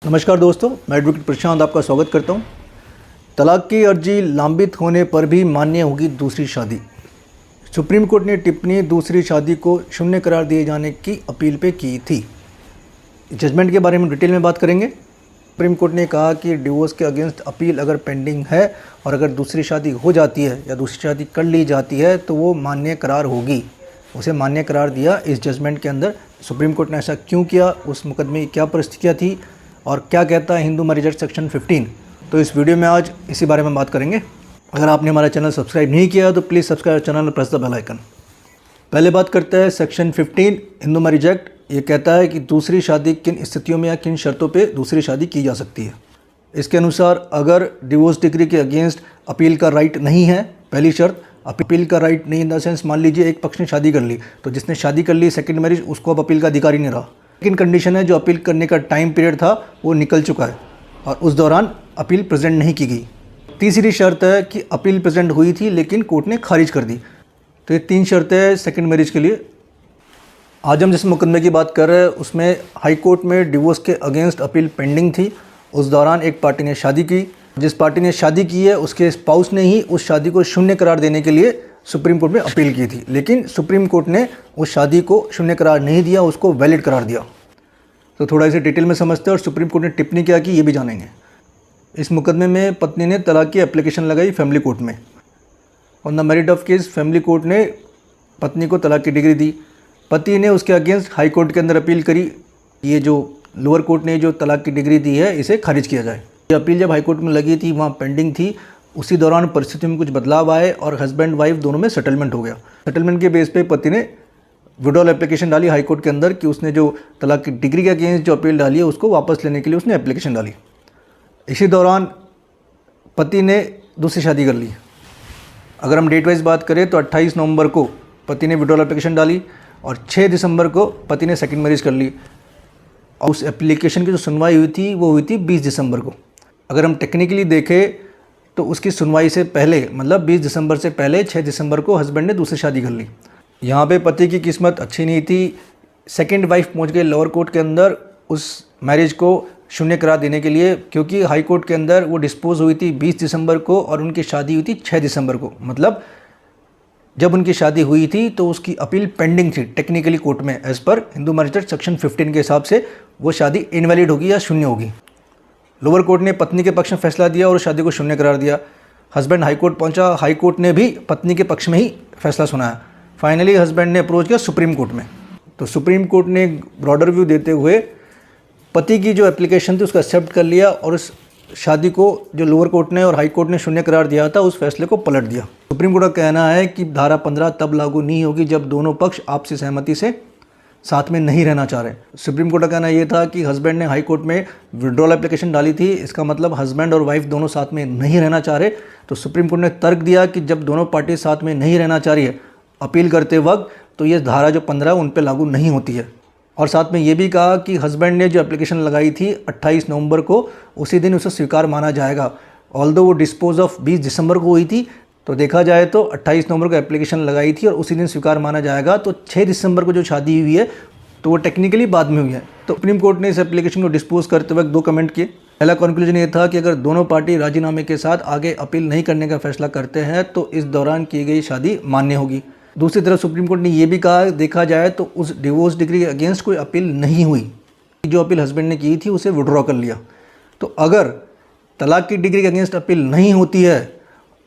नमस्कार दोस्तों, मैं एडवोकेट प्रशांत आपका स्वागत करता हूं। तलाक की अर्जी लंबित होने पर भी मान्य होगी दूसरी शादी। सुप्रीम कोर्ट ने टिप्पणी दूसरी शादी को शून्य करार दिए जाने की अपील पे की थी। जजमेंट के बारे में डिटेल में बात करेंगे। सुप्रीम कोर्ट ने कहा कि डिवोर्स के अगेंस्ट अपील अगर पेंडिंग है और अगर दूसरी शादी हो जाती है या दूसरी शादी कर ली जाती है तो वो मान्य करार होगी। उसे मान्य करार दिया इस जजमेंट के अंदर। सुप्रीम कोर्ट ने ऐसा क्यों किया, उस मुकदमे की क्या परिस्थितियाँ थी और क्या कहता है हिंदू मैरिज एक्ट सेक्शन 15, तो इस वीडियो में आज इसी बारे में बात करेंगे। अगर आपने हमारा चैनल सब्सक्राइब नहीं किया तो प्लीज़ सब्सक्राइब चैनल और प्रेस द बेल आइकन। पहले बात करते हैं सेक्शन 15 हिंदू मैरिज एक्ट। ये कहता है कि दूसरी शादी किन स्थितियों में या किन शर्तों पे दूसरी शादी की जा सकती है। इसके अनुसार अगर डिवोर्स डिग्री के अगेंस्ट अपील का राइट नहीं है, पहली शर्त अपील का राइट नहीं इन द सेंस, मान लीजिए एक पक्ष ने शादी कर ली तो जिसने शादी कर ली सेकंड मैरिज, उसको अब अपील का अधिकार ही नहीं रहा। लेकिन कंडीशन है जो अपील करने का टाइम पीरियड था वो निकल चुका है और उस दौरान अपील प्रेजेंट नहीं की गई। तीसरी शर्त है कि अपील प्रेजेंट हुई थी लेकिन कोर्ट ने खारिज कर दी। तो ये 3 शर्तें हैं सेकंड मैरिज के लिए। आज हम जिस मुकदमे की बात कर रहे हैं उसमें हाई कोर्ट में डिवोर्स के अगेंस्ट अपील पेंडिंग थी। उस दौरान एक पार्टी ने शादी की। जिस पार्टी ने शादी की है उसके स्पाउस ने ही उस शादी को शून्य करार देने के लिए सुप्रीम कोर्ट में अपील की थी, लेकिन सुप्रीम कोर्ट ने उस शादी को शून्य करार नहीं दिया, उसको वैलिड करार दिया। तो थोड़ा इसे डिटेल में समझते हैं और सुप्रीम कोर्ट ने टिप्पणी क्या की ये भी जानेंगे। इस मुकदमे में पत्नी ने तलाक की एप्लीकेशन लगाई फैमिली कोर्ट में। On the merit of case family court ने पत्नी को तलाक की डिग्री दी। पति ने उसके अगेंस्ट हाई कोर्ट के अंदर अपील करी, ये जो लोअर कोर्ट ने जो तलाक की डिग्री दी है इसे खारिज किया जाए। ये अपील जब हाई कोर्ट में लगी थी वहाँ पेंडिंग थी। उसी दौरान परिस्थिति में कुछ बदलाव आए और हस्बैंड वाइफ दोनों में सेटलमेंट हो गया। सेटलमेंट के बेस पे पति ने विड्रॉल एप्लीकेशन डाली हाई कोर्ट के अंदर कि उसने जो तलाक की डिग्री के अगेंस्ट जो अपील डाली है उसको वापस लेने के लिए उसने एप्लीकेशन डाली। इसी दौरान पति ने दूसरी शादी कर ली। अगर हम डेट वाइज बात करें तो 28 नवंबर को पति ने विड्रॉल एप्लीकेशन डाली और 6 दिसंबर को पति ने सेकंड मैरिज कर ली। और उस एप्लीकेशन की जो सुनवाई हुई थी वो हुई थी 20 दिसंबर को। अगर हम टेक्निकली देखें तो उसकी सुनवाई से पहले मतलब 20 दिसंबर से पहले 6 दिसंबर को हस्बैंड ने दूसरी शादी कर ली। यहाँ पे पति की किस्मत अच्छी नहीं थी। सेकंड वाइफ पहुँच गई लोअर कोर्ट के अंदर उस मैरिज को शून्य करार देने के लिए, क्योंकि हाई कोर्ट के अंदर वो डिस्पोज हुई थी 20 दिसंबर को और उनकी शादी हुई थी 6 दिसंबर को। मतलब जब उनकी शादी हुई थी तो उसकी अपील पेंडिंग थी टेक्निकली कोर्ट में। As per Hindu marriage act section 15 के हिसाब से वो शादी इनवैलिड होगी या शून्य होगी। लोअर कोर्ट ने पत्नी के पक्ष में फैसला दिया और उस शादी को शून्य करार दिया। हस्बैंड हाई कोर्ट पहुंचा, हाई कोर्ट ने भी पत्नी के पक्ष में ही फैसला सुनाया। फाइनली हस्बैंड ने अप्रोच किया सुप्रीम कोर्ट में। तो सुप्रीम कोर्ट ने ब्रॉडर व्यू देते हुए पति की जो एप्लीकेशन थी उसको एक्सेप्ट कर लिया और उस शादी को जो लोअर कोर्ट ने और हाई कोर्ट ने शून्य करार दिया था उस फैसले को पलट दिया। सुप्रीम कोर्ट का कहना है कि धारा 15 तब लागू नहीं होगी जब दोनों पक्ष आपसी सहमति से साथ में नहीं रहना चाह रहे। सुप्रीम कोर्ट का कहना यह था कि हस्बैंड ने हाई कोर्ट में विड्रॉल एप्लीकेशन डाली थी, इसका मतलब हस्बैंड और वाइफ दोनों साथ में नहीं रहना चाह रहे। तो सुप्रीम कोर्ट ने तर्क दिया कि जब दोनों पार्टी साथ में नहीं रहना चाह रही है अपील करते वक्त, तो ये धारा जो 15 उन पर लागू नहीं होती है। और साथ में ये भी कहा कि हस्बैंड ने जो एप्लीकेशन लगाई थी 28 नवंबर को, उसी दिन उसे स्वीकार माना जाएगा। ऑल्दो वो डिस्पोज ऑफ 20 दिसंबर को हुई थी, तो देखा जाए तो 28 नवंबर को एप्लीकेशन लगाई थी और उसी दिन स्वीकार माना जाएगा। तो 6 दिसंबर को जो शादी हुई है तो वो टेक्निकली बाद में हुई है। तो सुप्रीम कोर्ट ने इस एप्लीकेशन को डिस्पोज करते वक्त 2 कमेंट किए। पहला कंक्लूजन ये था कि अगर दोनों पार्टी राजीनामे के साथ आगे अपील नहीं करने का फैसला करते हैं तो इस दौरान की गई शादी मान्य होगी। दूसरी तरफ सुप्रीम कोर्ट ने ये भी कहा, देखा जाए तो उस डिवोर्स डिग्री के अगेंस्ट कोई अपील नहीं हुई। जो अपील हस्बैंड ने की थी उसे विड्रॉ कर लिया। तो अगर तलाक की डिग्री के अगेंस्ट अपील नहीं होती है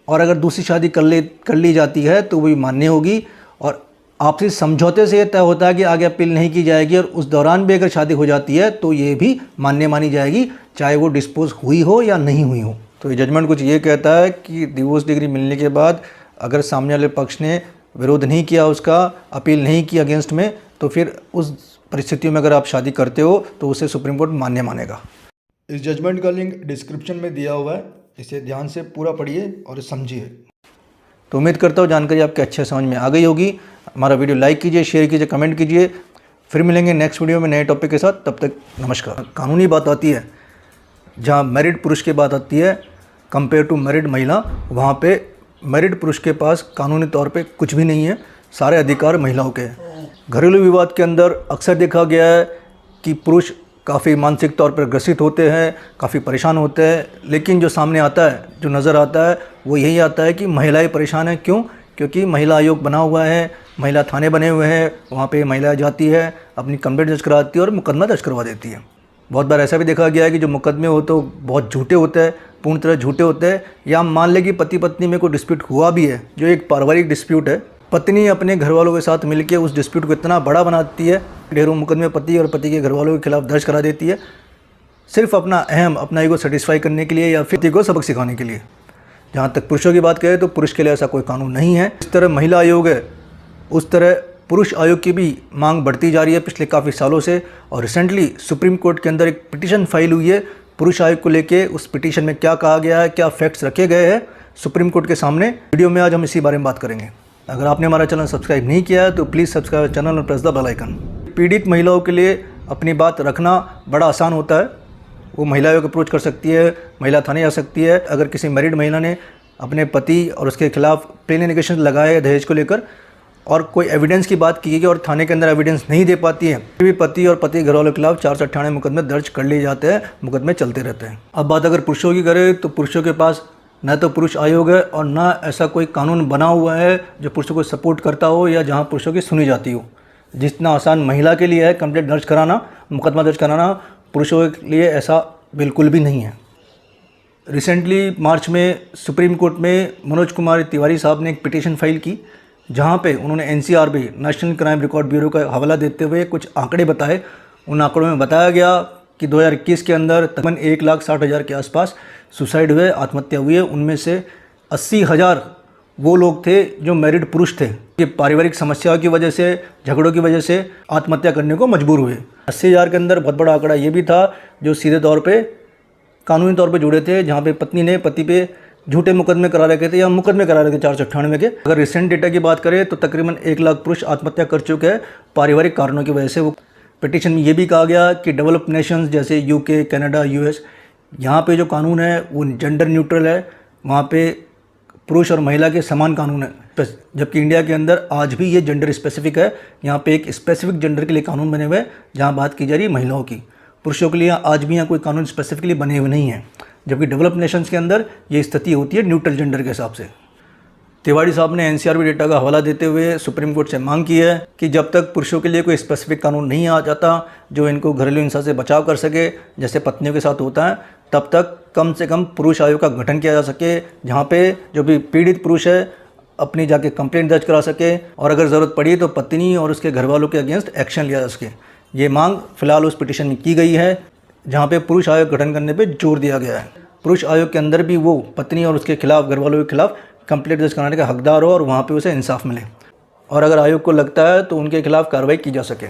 और अगर दूसरी शादी कर ली जाती है तो वही मान्य होगी और आपसी समझौते से यह तय होता है कि आगे अपील नहीं की जाएगी और उस दौरान भी अगर शादी हो जाती है तो ये भी मान्य मानी जाएगी, चाहे वो डिस्पोज हुई हो या नहीं हुई हो। तो ये जजमेंट कुछ ये कहता है कि डिवोर्स डिग्री मिलने के बाद अगर सामने वाले पक्ष ने विरोध नहीं किया, उसका अपील नहीं की अगेंस्ट में, तो फिर उस परिस्थितियों में अगर आप शादी करते हो तो उसे सुप्रीम कोर्ट मान्य मानेगा। इस जजमेंट का लिंक डिस्क्रिप्शन में दिया हुआ है, इसे ध्यान से पूरा पढ़िए और समझिए। तो उम्मीद करता हूँ जानकारी आपके अच्छे समझ में आ गई होगी। हमारा वीडियो लाइक कीजिए, शेयर कीजिए, कमेंट कीजिए। फिर मिलेंगे नेक्स्ट वीडियो में नए टॉपिक के साथ, तब तक नमस्कार। कानूनी बात आती है, जहाँ मैरिड पुरुष की बात आती है कंपेयर टू मैरिड महिला, वहाँ पे मैरिड पुरुष के पास कानूनी तौर पे कुछ भी नहीं है, सारे अधिकार महिलाओं के हैं। घरेलू विवाद के अंदर अक्सर देखा गया है कि पुरुष काफ़ी मानसिक तौर पर ग्रसित होते हैं, काफ़ी परेशान होते हैं। लेकिन जो सामने आता है, जो नज़र आता है, वो यही आता है कि महिलाएं परेशान हैं। क्यों? क्योंकि महिला आयोग बना हुआ है, महिला थाने बने हुए हैं, वहाँ पे महिला जाती है, अपनी कंप्लेंट दर्ज कराती है और मुकदमा दर्ज करवा देती है। बहुत बार ऐसा भी देखा गया है कि जो मुकदमे हो तो बहुत झूठे होते हैं, पूर्ण तरह झूठे होते हैं। या मान लें कि पति पत्नी में कोई डिस्प्यूट हुआ भी है, जो एक पारिवारिक डिस्प्यूट है, पत्नी अपने घर वालों के साथ मिलकर उस डिस्प्यूट को इतना बड़ा बनाती है, ढेरों मुकदमे पति और पति के घर वालों के खिलाफ दर्ज करा देती है, सिर्फ अपना ईगो सेटिस्फाई करने के लिए या फिर पति को सबक सिखाने के लिए। जहाँ तक पुरुषों की बात करें तो पुरुष के लिए ऐसा कोई कानून नहीं है। इस तरह महिला आयोग है, उस तरह पुरुष आयोग की भी मांग बढ़ती जा रही है पिछले काफ़ी सालों से। और रिसेंटली सुप्रीम कोर्ट के अंदर एक पिटीशन फाइल हुई है पुरुष आयोग को लेके। उस पिटीशन में क्या कहा गया है, क्या फैक्ट्स रखे गए हैं सुप्रीम कोर्ट के सामने, वीडियो में आज हम इसी बारे में बात करेंगे। अगर आपने हमारा चैनल सब्सक्राइब नहीं किया है तो प्लीज़ सब्सक्राइब चैनल और प्रेस द बेल आइकन। पीड़ित महिलाओं के लिए अपनी बात रखना बड़ा आसान होता है। वो महिला आयोग अप्रोच कर सकती है, महिला थाने जा सकती है। अगर किसी मैरिड महिला ने अपने पति और उसके खिलाफ प्लेन एलिगेशन लगाए दहेज को लेकर और कोई एविडेंस की बात की गई और थाने के अंदर एविडेंस नहीं दे पाती है, फिर भी पति और पति घर वालों के खिलाफ 498 मुकदमे दर्ज कर लिए जाते हैं, मुकदमे चलते रहते हैं। अब बात अगर पुरुषों की करें तो पुरुषों के पास न तो पुरुष आयोग है और न ऐसा कोई कानून बना हुआ है जो पुरुषों को सपोर्ट करता हो या जहाँ पुरुषों की सुनी जाती हो। जितना आसान महिला के लिए है कंप्लेंट दर्ज कराना, मुकदमा दर्ज कराना, पुरुषों के लिए ऐसा बिल्कुल भी नहीं है। रिसेंटली मार्च में सुप्रीम कोर्ट में मनोज कुमार तिवारी साहब ने एक पिटीशन फाइल की, जहां पे उन्होंने NCRB national crime record bureau का हवाला देते हुए कुछ आंकड़े बताए। उन आंकड़ों में बताया गया कि 2021 के अंदर तकरीबन 1,60,000 के आसपास सुसाइड हुए, आत्महत्या हुई है। उनमें से 80,000 वो लोग थे जो मैरिड पुरुष थे, कि पारिवारिक समस्याओं की वजह से, झगड़ों की वजह से आत्महत्या करने को मजबूर हुए। 80,000 के अंदर बहुत बड़ा आंकड़ा ये भी था जो सीधे तौर पे कानूनी तौर पे जुड़े थे, जहाँ पे पत्नी ने पति पे झूठे मुकदमे करा रखे थे या मुकदमे करा रखे थे 498 के। अगर रिसेंट डेटा की बात करें तो तकरीबन 1 लाख पुरुष आत्महत्या कर चुके हैं पारिवारिक कारणों की वजह से। वो पिटीशन में ये भी कहा गया कि डेवलप नेशंस जैसे UK, कनाडा, US, यहाँ पे जो कानून है वो जेंडर न्यूट्रल है, वहाँ पे पुरुष और महिला के समान कानून है। जबकि इंडिया के अंदर आज भी ये जेंडर स्पेसिफिक है, यहाँ पे एक स्पेसिफिक जेंडर के लिए कानून बने हुए हैं, जहाँ बात की जा रही है महिलाओं की। पुरुषों के लिए आज भी यहाँ कोई कानून स्पेसिफिकली बने हुए नहीं हैं, जबकि डेवलप नेशंस के अंदर ये स्थिति होती है न्यूट्रल जेंडर के हिसाब से। तिवारी साहब ने NCRB डेटा का हवाला देते हुए सुप्रीम कोर्ट से मांग की है कि जब तक पुरुषों के लिए कोई स्पेसिफिक कानून नहीं आ जाता जो इनको घरेलू हिंसा से बचाव कर सके, जैसे पत्नियों के साथ होता है, तब तक कम से कम पुरुष आयोग का गठन किया जा सके, जहाँ पे जो भी पीड़ित पुरुष है अपनी जाके कंप्लेंट दर्ज करा सके और अगर ज़रूरत पड़ी तो पत्नी और उसके घर वालों के अगेंस्ट एक्शन लिया जा सके। ये मांग फिलहाल उस पिटीशन में की गई है, जहाँ पे पुरुष आयोग गठन करने पे जोर दिया गया है। पुरुष आयोग के अंदर भी वो पत्नी और उसके खिलाफ, घर वालों के खिलाफ कंप्लेंट दर्ज कराने का हकदार हो और वहाँ पे उसे इंसाफ मिले, और अगर आयोग को लगता है तो उनके खिलाफ कार्रवाई की जा सके।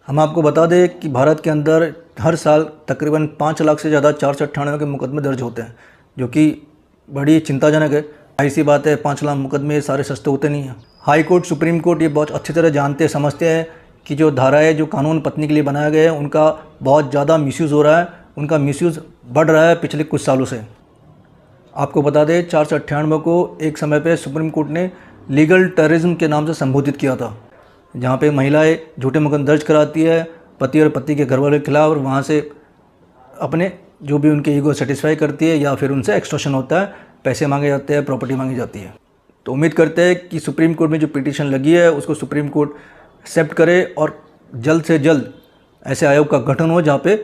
हम आपको बता दें कि भारत के अंदर हर साल तकरीबन 5 लाख से ज़्यादा 498 के मुकदमे दर्ज होते हैं, जो कि बड़ी चिंताजनक है। ऐसी बात है, 5 लाख मुकदमे सारे सस्ते होते नहीं हैं। हाई कोर्ट, सुप्रीम कोर्ट ये बहुत अच्छी तरह जानते समझते हैं कि जो धाराएँ, जो कानून पत्नी के लिए बनाया गया है, उनका बहुत ज़्यादा मिसयूज़ हो रहा है, उनका मिसयूज़ बढ़ रहा है पिछले कुछ सालों से। आपको बता दें 498 को एक समय पे सुप्रीम कोर्ट ने लीगल टेररिज्म के नाम से संबोधित किया था, जहाँ पे महिलाएं झूठे मुकदमे दर्ज कराती है पति और पति के घर वालों के खिलाफ और वहाँ से अपने जो भी उनके ईगो सेटिस्फाई करती है या फिर उनसे एक्सटॉर्शन होता है, पैसे मांगे जाते हैं, प्रॉपर्टी मांगी जाती है। तो उम्मीद करते हैं कि सुप्रीम कोर्ट में जो पिटीशन लगी है उसको सुप्रीम कोर्ट एक्सेप्ट करे और जल्द से जल्द ऐसे आयोग का गठन हो जहाँ पे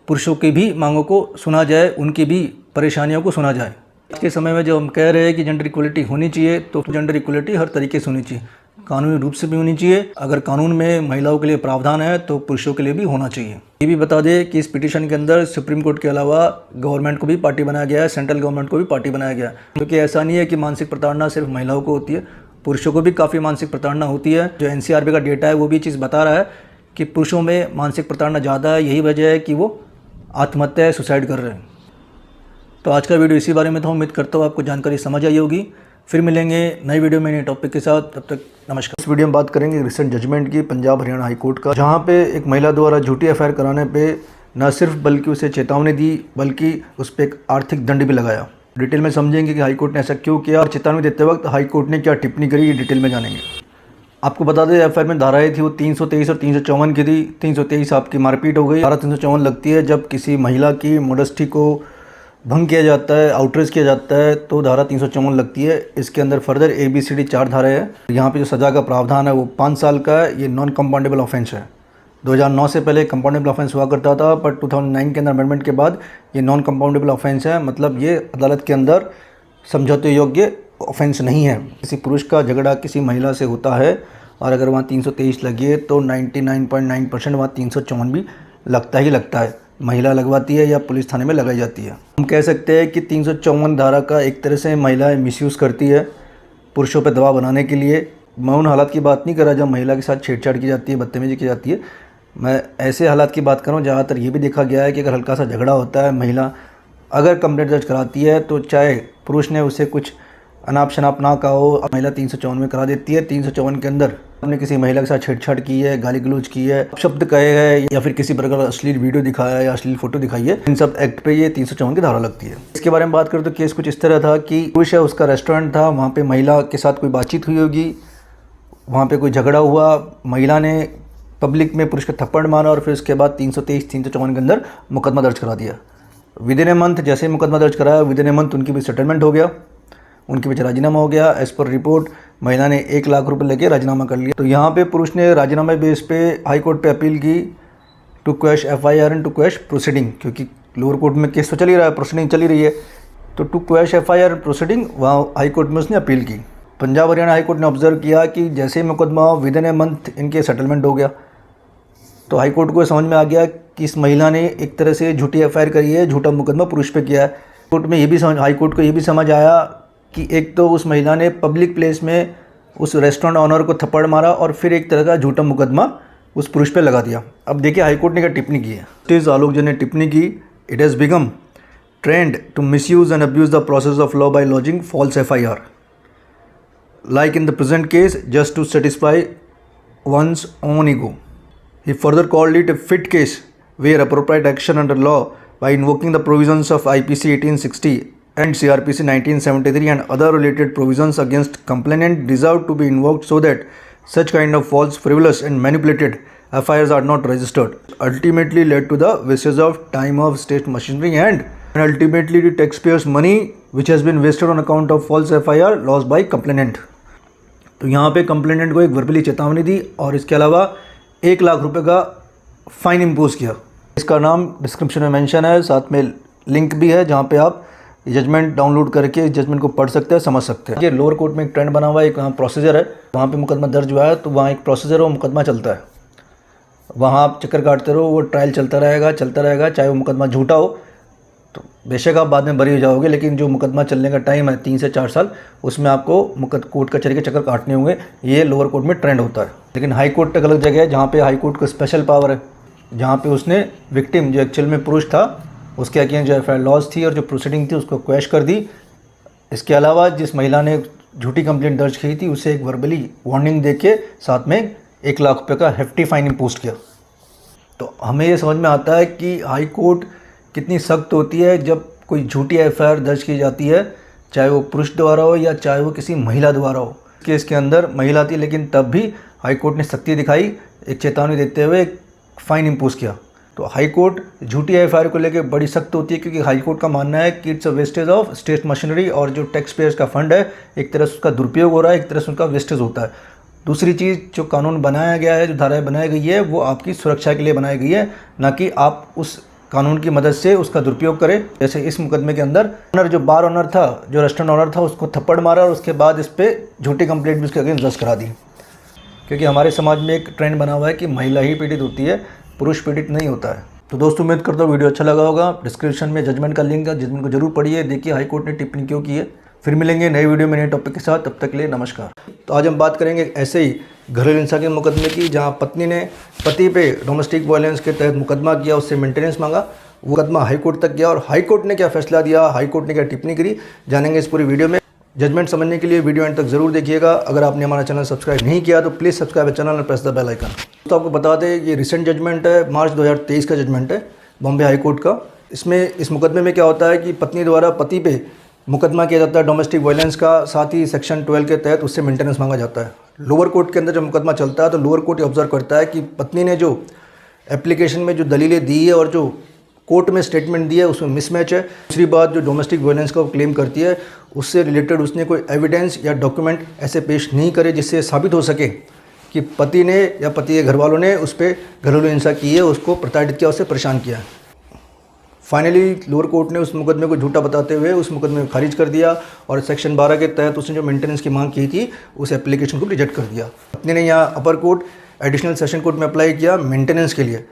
पुरुषों की भी मांगों को सुना जाए, उनकी भी परेशानियों को सुना जाए। आज के समय में जो हम कह रहे हैं कि जेंडर इक्वलिटी होनी चाहिए, तो जेंडर इक्वलिटी हर तरीके से होनी चाहिए, कानूनी रूप से भी होनी चाहिए। अगर कानून में महिलाओं के लिए प्रावधान है तो पुरुषों के लिए भी होना चाहिए। ये भी बता दें कि इस पिटीशन के अंदर सुप्रीम कोर्ट के अलावा गवर्नमेंट को भी पार्टी बनाया गया है, सेंट्रल गवर्नमेंट को भी पार्टी बनाया गया है, क्योंकि ऐसा नहीं है कि मानसिक प्रताड़ना सिर्फ महिलाओं को होती है, पुरुषों को भी काफ़ी मानसिक प्रताड़ना होती है। जो NCRB का डेटा है वो भी चीज़ बता रहा है कि पुरुषों में मानसिक प्रताड़ना ज़्यादा है। यही वजह है कि वो आत्महत्या, सुसाइड कर रहे हैं। तो आज का वीडियो इसी बारे में था। उम्मीद करता हूँ आपको जानकारी समझ आई होगी। फिर मिलेंगे नई वीडियो में नए टॉपिक के साथ, तब तक नमस्कार। इस वीडियो में बात करेंगे रिसेंट जजमेंट की पंजाब हरियाणा हाई कोर्ट का, जहाँ पे एक महिला द्वारा झूठी FIR कराने पे न सिर्फ बल्कि उसे चेतावनी दी बल्कि उस पर एक आर्थिक दंड भी लगाया। डिटेल में समझेंगे कि हाई कोर्ट ने ऐसा क्यों किया और चेतावनी देते वक्त हाई कोर्ट ने क्या टिप्पणी करी, ये डिटेल में जानेंगे। आपको बता दें एफआईआर में धाराएं थी वो 323 और 354 की थी। 323 आपकी मारपीट हो गई। धारा 354 लगती है जब किसी महिला की मॉडेस्टी को भंग किया जाता है, आउटरीच किया जाता है, तो धारा 354 लगती है। इसके अंदर फर्दर ABCD 4 धाराएं हैं। यहाँ पे जो सज़ा का प्रावधान है वो 5 साल का है। ये नॉन कंपाउंडेबल ऑफेंस है। 2009 से पहले कंपाउंडेबल ऑफेंस हुआ करता था, पर 2009 के अंदर अमेंडमेंट के बाद ये नॉन कंपाउंडेबल ऑफेंस है। मतलब ये अदालत के अंदर समझौते योग्य ऑफेंस नहीं है। किसी पुरुष का झगड़ा किसी महिला से होता है और अगर वहाँ 323 लगी है तो 99.9% वहाँ 354 भी लगता ही लगता है। महिला लगवाती है या पुलिस थाने में लगाई जाती है। हम कह सकते हैं कि 354 धारा का एक तरह से महिलाएं मिसयूज़ करती है पुरुषों पर दबाव बनाने के लिए। मैं उन हालात की बात नहीं कर रहा जब महिला के साथ छेड़छाड़ की जाती है, बदतमीजी की जाती है। मैं ऐसे हालात की बात कर रहा हूँ। ज़्यादातर ये भी देखा गया है कि अगर हल्का सा झगड़ा होता है, महिला अगर कंप्लेंट दर्ज कराती है तो चाहे पुरुष ने उसे कुछ अनाप शनाप ना कहा हो, महिला 354 में करा देती है। 354 के अंदर आपने किसी महिला के साथ छेड़छाड़ की है, गाली गलौज की है, शब्द कहे हैं या फिर किसी प्रकार अश्लील वीडियो दिखाया है या अश्लील फोटो दिखाई है, इन सब एक्ट पे ये 354 की धारा लगती है। इसके बारे में बात करें तो केस कुछ इस तरह था कि पुरुष है, उसका रेस्टोरेंट था, वहाँ पे महिला के साथ कोई बातचीत हुई होगी, वहाँ पे कोई झगड़ा हुआ, महिला ने पब्लिक में पुरुष का थप्पड़ मारा और फिर उसके बाद 323 354 के अंदर मुकदमा दर्ज करा दिया। विद इन ए मंथ जैसे ही मुकदमा दर्ज कराया, विद इन ए मंथ उनकी भी सेटलमेंट हो गया, उनके बीच राजीनामा हो गया। एज़ पर रिपोर्ट महिला ने 1 लाख रुपए लेके राजीनामा कर लिया। तो यहाँ पे पुरुष ने राजीनामा बेस पे हाई कोर्ट पे अपील की to quash FIR and to quash proceeding, क्योंकि लोअर कोर्ट में केस तो चल ही रहा है, प्रोसीडिंग चल ही रही है। तो टू क्वैश FIR प्रोसीडिंग वहाँ हाई कोर्ट में उसने अपील की। पंजाब हरियाणा हाई कोर्ट ने ऑब्जर्व किया कि जैसे ही मुकदमा विद इन ए मंथ इनके सेटलमेंट हो गया, तो हाई कोर्ट को समझ में आ गया कि इस महिला ने एक तरह से झूठी FIR करी है, झूठा मुकदमा पुरुष पे किया है। कोर्ट में ये भी समझ, हाई कोर्ट को ये भी समझ आया कि एक तो उस महिला ने पब्लिक प्लेस में उस रेस्टोरेंट ऑनर को थप्पड़ मारा और फिर एक तरह का झूठा मुकदमा उस पुरुष पे लगा दिया। अब देखिए हाई कोर्ट ने क्या टिप्पणी की है। जस्टिस आलोक जैन ने टिप्पणी की, it has become trend to misuse and abuse the process of law by lodging false FIR like in the present case just to satisfy one's own ego. He further called it a fit case where appropriate action under law by invoking the provisions of IPC 1860 and CRPC 1973 and other related provisions against complainant deserve to be invoked so that such kind of false, frivolous and manipulated FIRs are not registered. Ultimately led to the wastage of time of state machinery and ultimately the taxpayers' money which has been wasted on account of false FIR lost by complainant. तो यहाँ पे complainant को एक verbally चेतावनी दी और इसके अलावा 1 लाख रुपए का फ़ाइन इम्पोज किया। इसका नाम डिस्क्रिप्शन में मेंशन है, साथ में लिंक भी है जहाँ पे आप जजमेंट डाउनलोड करके इस जजमेंट को पढ़ सकते हैं, समझ सकते हैं। ये लोअर कोर्ट में एक ट्रेंड बना हुआ है, एक प्रोसीजर है, वहाँ पे मुकदमा दर्ज हुआ है तो वहाँ एक प्रोसीजर है, वो मुकदमा चलता है, वहाँ आप चक्कर काटते रहो, वो ट्रायल चलता रहेगा, चाहे वो मुकदमा झूठा हो तो बेशक आप बाद में बरी हो जाओगे, लेकिन जो मुकदमा चलने का टाइम है 3 से 4 साल, उसमें आपको कोर्ट कचहरी के चक्कर काटने होंगे। ये लोअर कोर्ट में ट्रेंड होता है। लेकिन हाई कोर्ट एक अलग जगह है जहाँ पे हाई कोर्ट को स्पेशल पावर है, जहाँ पे उसने विक्टिम जो एक्चुअल में पुरुष था उसके अगेंस्ट जो FIR लॉज थी और जो प्रोसीडिंग थी उसको क्वैश कर दी। इसके अलावा जिस महिला ने झूठी कंप्लेंट दर्ज की थी उसे एक वर्बली वार्निंग दे के साथ में 1 लाख रुपये का हेफ्टी फाइन इम्पोज किया। तो हमें ये समझ में आता है कि हाई कोर्ट कितनी सख्त होती है जब कोई झूठी FIR दर्ज की जाती है, चाहे वो पुरुष द्वारा हो या चाहे वो किसी महिला द्वारा हो। केस के अंदर महिला थी लेकिन तब भी हाई कोर्ट ने सख्ती दिखाई, एक चेतावनी देते हुए एक फ़ाइन इम्पोज किया। तो हाई कोर्ट झूठी FIR को लेकर बड़ी सख्त होती है, क्योंकि हाई कोर्ट का मानना है कि it's a wastage of state machinery और जो टैक्स पेयर्स का फंड है एक तरह से उसका दुरुपयोग हो रहा है, एक तरह से उनका वेस्टेज होता है। दूसरी चीज़, जो कानून बनाया गया है, जो धाराएँ बनाई गई है, वो आपकी सुरक्षा के लिए बनाई गई है, ना कि आप उस कानून की मदद से उसका दुरुपयोग करें। जैसे इस मुकदमे के अंदर ऑनर, जो बार ऑनर था, जो रेस्टोरेंट ऑनर था, उसको थप्पड़ मारा और उसके बाद इस पर झूठी कंप्लेंट भी उसके अगेंस्ट दर्ज करा दी। क्योंकि हमारे समाज में एक ट्रेंड बना हुआ है कि महिला ही पीड़ित होती है, पुरुष पीड़ित नहीं होता है। तो दोस्तों उम्मीद करता हूँ वीडियो अच्छा लगा होगा। डिस्क्रिप्शन में जजमेंट का लिंक है, जजमेंट को जरूर पढ़िए, देखिए हाई कोर्ट ने टिप्पणी क्यों की है। फिर मिलेंगे नए वीडियो में नए टॉपिक के साथ, तब तक के लिए नमस्कार। तो आज हम बात करेंगे ऐसे ही घरेलू हिंसा के मुकदमे की, जहाँ पत्नी ने पति पे डोमेस्टिक वायलेंस के तहत मुकदमा किया, उससे मेंटेनेंस मांगा, वो मुकदमा हाई कोर्ट तक गया और हाई कोर्ट ने क्या फैसला दिया, हाई कोर्ट ने क्या टिप्पणी करी, जानेंगे इस पूरी वीडियो में। जजमेंट समझने के लिए वीडियो एंड तक जरूर देखिएगा। अगर आपने हमारा चैनल सब्सक्राइब नहीं किया तो प्लीज़ सब्सक्राइब चैनल और प्रेस द बेल आइकन। तो आपको बता दें ये रिसेंट जजमेंट है, मार्च 2023 का जजमेंट है बॉम्बे हाई कोर्ट का। इसमें इस मुकदमे में क्या होता है कि पत्नी द्वारा पति पे मुकदमा किया जाता है डोमेस्टिक वायलेंस का, साथ ही सेक्शन 12 के तहत उससे मेंटेनेंस मांगा जाता है। लोअर कोर्ट के अंदर जब मुकदमा चलता है तो लोअर कोर्ट ये ऑब्जर्व करता है कि पत्नी ने जो एप्लीकेशन में जो दलीलें दी है और जो कोर्ट में स्टेटमेंट दिया है उसमें मिसमैच है। दूसरी बात, जो डोमेस्टिक वायलेंस का वो क्लेम करती है उससे रिलेटेड उसने कोई एविडेंस या डॉक्यूमेंट ऐसे पेश नहीं करे जिससे साबित हो सके कि पति ने या पति के घर वालों ने उस पर घरेलू हिंसा की है, उसको प्रताड़ित किया, उससे परेशान किया। फाइनली लोअर कोर्ट ने उस मुकदमे को झूठा बताते हुए उस मुकदमे को खारिज कर दिया और सेक्शन 12 के तहत उसने जो मेंटेनेंस की मांग की थी उस एप्लीकेशन को रिजेक्ट कर दिया। पत्नी ने यहाँ अपर कोर्ट एडिशनल सेशन कोर्ट में अप्लाई किया मेंटेनेंस के लिए।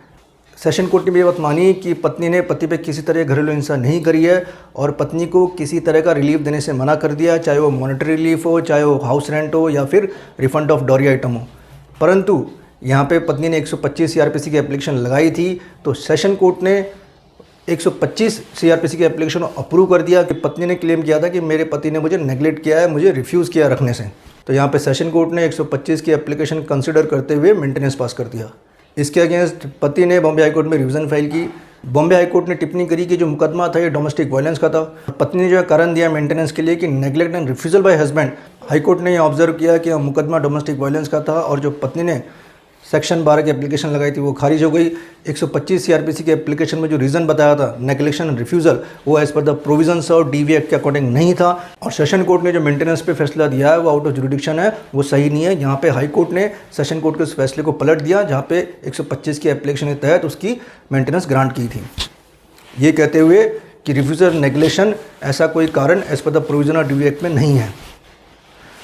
सेशन कोर्ट ने भी ये बात मानी कि पत्नी ने पति पे किसी तरह घरेलू हिंसा नहीं करी है और पत्नी को किसी तरह का रिलीफ देने से मना कर दिया, चाहे वो मॉनेटरी रिलीफ हो, चाहे वो हाउस रेंट हो या फिर रिफंड ऑफ डॉरी आइटम हो। परंतु यहाँ पे पत्नी ने 125 सीआरपीसी की एप्लीकेशन लगाई थी तो सेशन कोर्ट ने 125 सीआरपीसी की एप्लीकेशन अप्रूव कर दिया कि पत्नी ने क्लेम किया था कि मेरे पति ने मुझे नेगलेक्ट किया है, मुझे रिफ्यूज़ किया रखने से। तो यहाँ पे सेशन कोर्ट ने 125 की एप्लीकेशन कंसिडर करते हुए मेंटेनेंस पास कर दिया। इसके अगेंस्ट पति ने बॉम्बे हाईकोर्ट में रिवीजन फाइल की। बॉम्बे हाईकोर्ट ने टिप्पणी करी कि जो मुकदमा था ये डोमेस्टिक वायलेंस का था। पत्नी ने जो कारण दिया मेंटेनेंस के लिए कि neglect and refusal bye husband, high court ने यह ऑब्जर्व किया कि मुकदमा डोमेस्टिक वायलेंस का था और जो पत्नी ने सेक्शन 12 की एप्लीकेशन लगाई थी वो खारिज हो गई। 125 सीआरपीसी के एप्लीकेशन में जो रीज़न बताया था नेगलेक्शन एंड रिफ्यूज़ल वो as per the provisions of DV act के अकॉर्डिंग नहीं था और सेशन कोर्ट ने जो मेंटेनेंस पे फैसला दिया है वो आउट ऑफ जुरिडिक्शन है, वो सही नहीं है। यहाँ पे हाई कोर्ट ने सेशन कोर्ट के उस फैसले को पलट दिया जहाँ पे 125 की एप्लीकेशन के तहत उसकी मेंटेनेंस ग्रांट की थी, ये कहते हुए कि रिफ्यूज़ल नेगलेक्शन ऐसा कोई कारण as per the provision of DV act में नहीं है।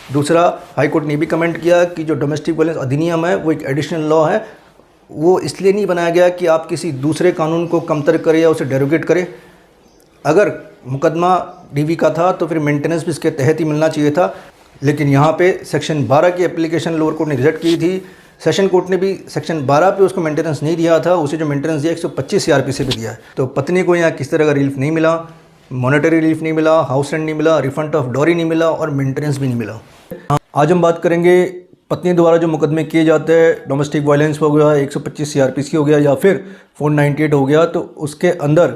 दूसरा, हाई कोर्ट ने भी कमेंट किया कि जो डोमेस्टिक वायलेंस अधिनियम है वो एक एडिशनल लॉ है, वो इसलिए नहीं बनाया गया कि आप किसी दूसरे कानून को कमतर करें या उसे डेरोगेट करें। अगर मुकदमा डीवी का था तो फिर मेंटेनेंस भी इसके तहत ही मिलना चाहिए था, लेकिन यहाँ पे सेक्शन 12 की एप्लीकेशन लोअर कोर्ट ने रिजेक्ट की थी। सेशन कोर्ट ने भी सेक्शन 12 पे उसको मेंटेनेंस नहीं दिया था, उसे जो मेंटेनेंस दिया 125 सीआरपीसी पे दिया है। तो पत्नी को यहाँ किस तरह का रिलीफ नहीं मिला, मॉनेटरी रिलीफ नहीं मिला, हाउस रेंट नहीं मिला, रिफंड ऑफ डॉरी नहीं मिला और मेंटेनेंस भी नहीं मिला। आज हम बात करेंगे पत्नी द्वारा जो मुकदमे किए जाते हैं, डोमेस्टिक वायलेंस हो गया, 125 सीआरपीसी हो गया या फिर 498 हो गया, तो उसके अंदर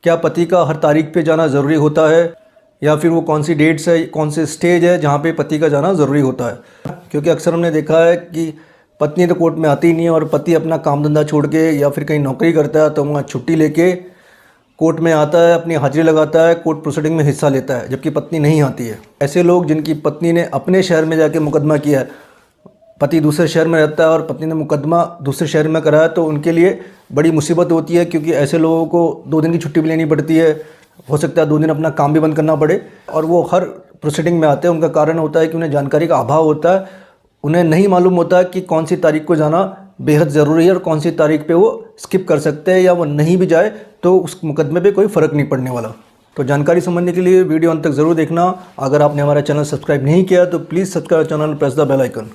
क्या पति का हर तारीख पे जाना ज़रूरी होता है या फिर वो कौन सी डेट्स है, कौन से स्टेज है जहाँ पे पति का जाना ज़रूरी होता है। क्योंकि अक्सर हमने देखा है कि पत्नी तो कोर्ट में आती ही नहीं है और पति अपना काम धंधा छोड़ के या फिर कहीं नौकरी करता है तो वहाँ छुट्टी लेके कोर्ट में आता है, अपनी हाजिरी लगाता है, कोर्ट प्रोसीडिंग में हिस्सा लेता है, जबकि पत्नी नहीं आती है। ऐसे लोग जिनकी पत्नी ने अपने शहर में जाके मुकदमा किया है, पति दूसरे शहर में रहता है और पत्नी ने मुकदमा दूसरे शहर में कराया, तो उनके लिए बड़ी मुसीबत होती है क्योंकि ऐसे लोगों को 2 दिन की छुट्टी भी लेनी पड़ती है, हो सकता है 2 दिन अपना काम भी बंद करना पड़े और वो हर प्रोसीडिंग में आते हैं। उनका कारण होता है कि उन्हें जानकारी का अभाव होता है, उन्हें नहीं मालूम होता कि कौन सी तारीख को जाना बेहद ज़रूरी है और कौन सी तारीख पे वो स्किप कर सकते हैं या वो नहीं भी जाए तो उस मुकदमे पे कोई फ़र्क नहीं पड़ने वाला। तो जानकारी समझने के लिए वीडियो अंत तक ज़रूर देखना। अगर आपने हमारा चैनल सब्सक्राइब नहीं किया तो please subscribe channel, press the bell icon.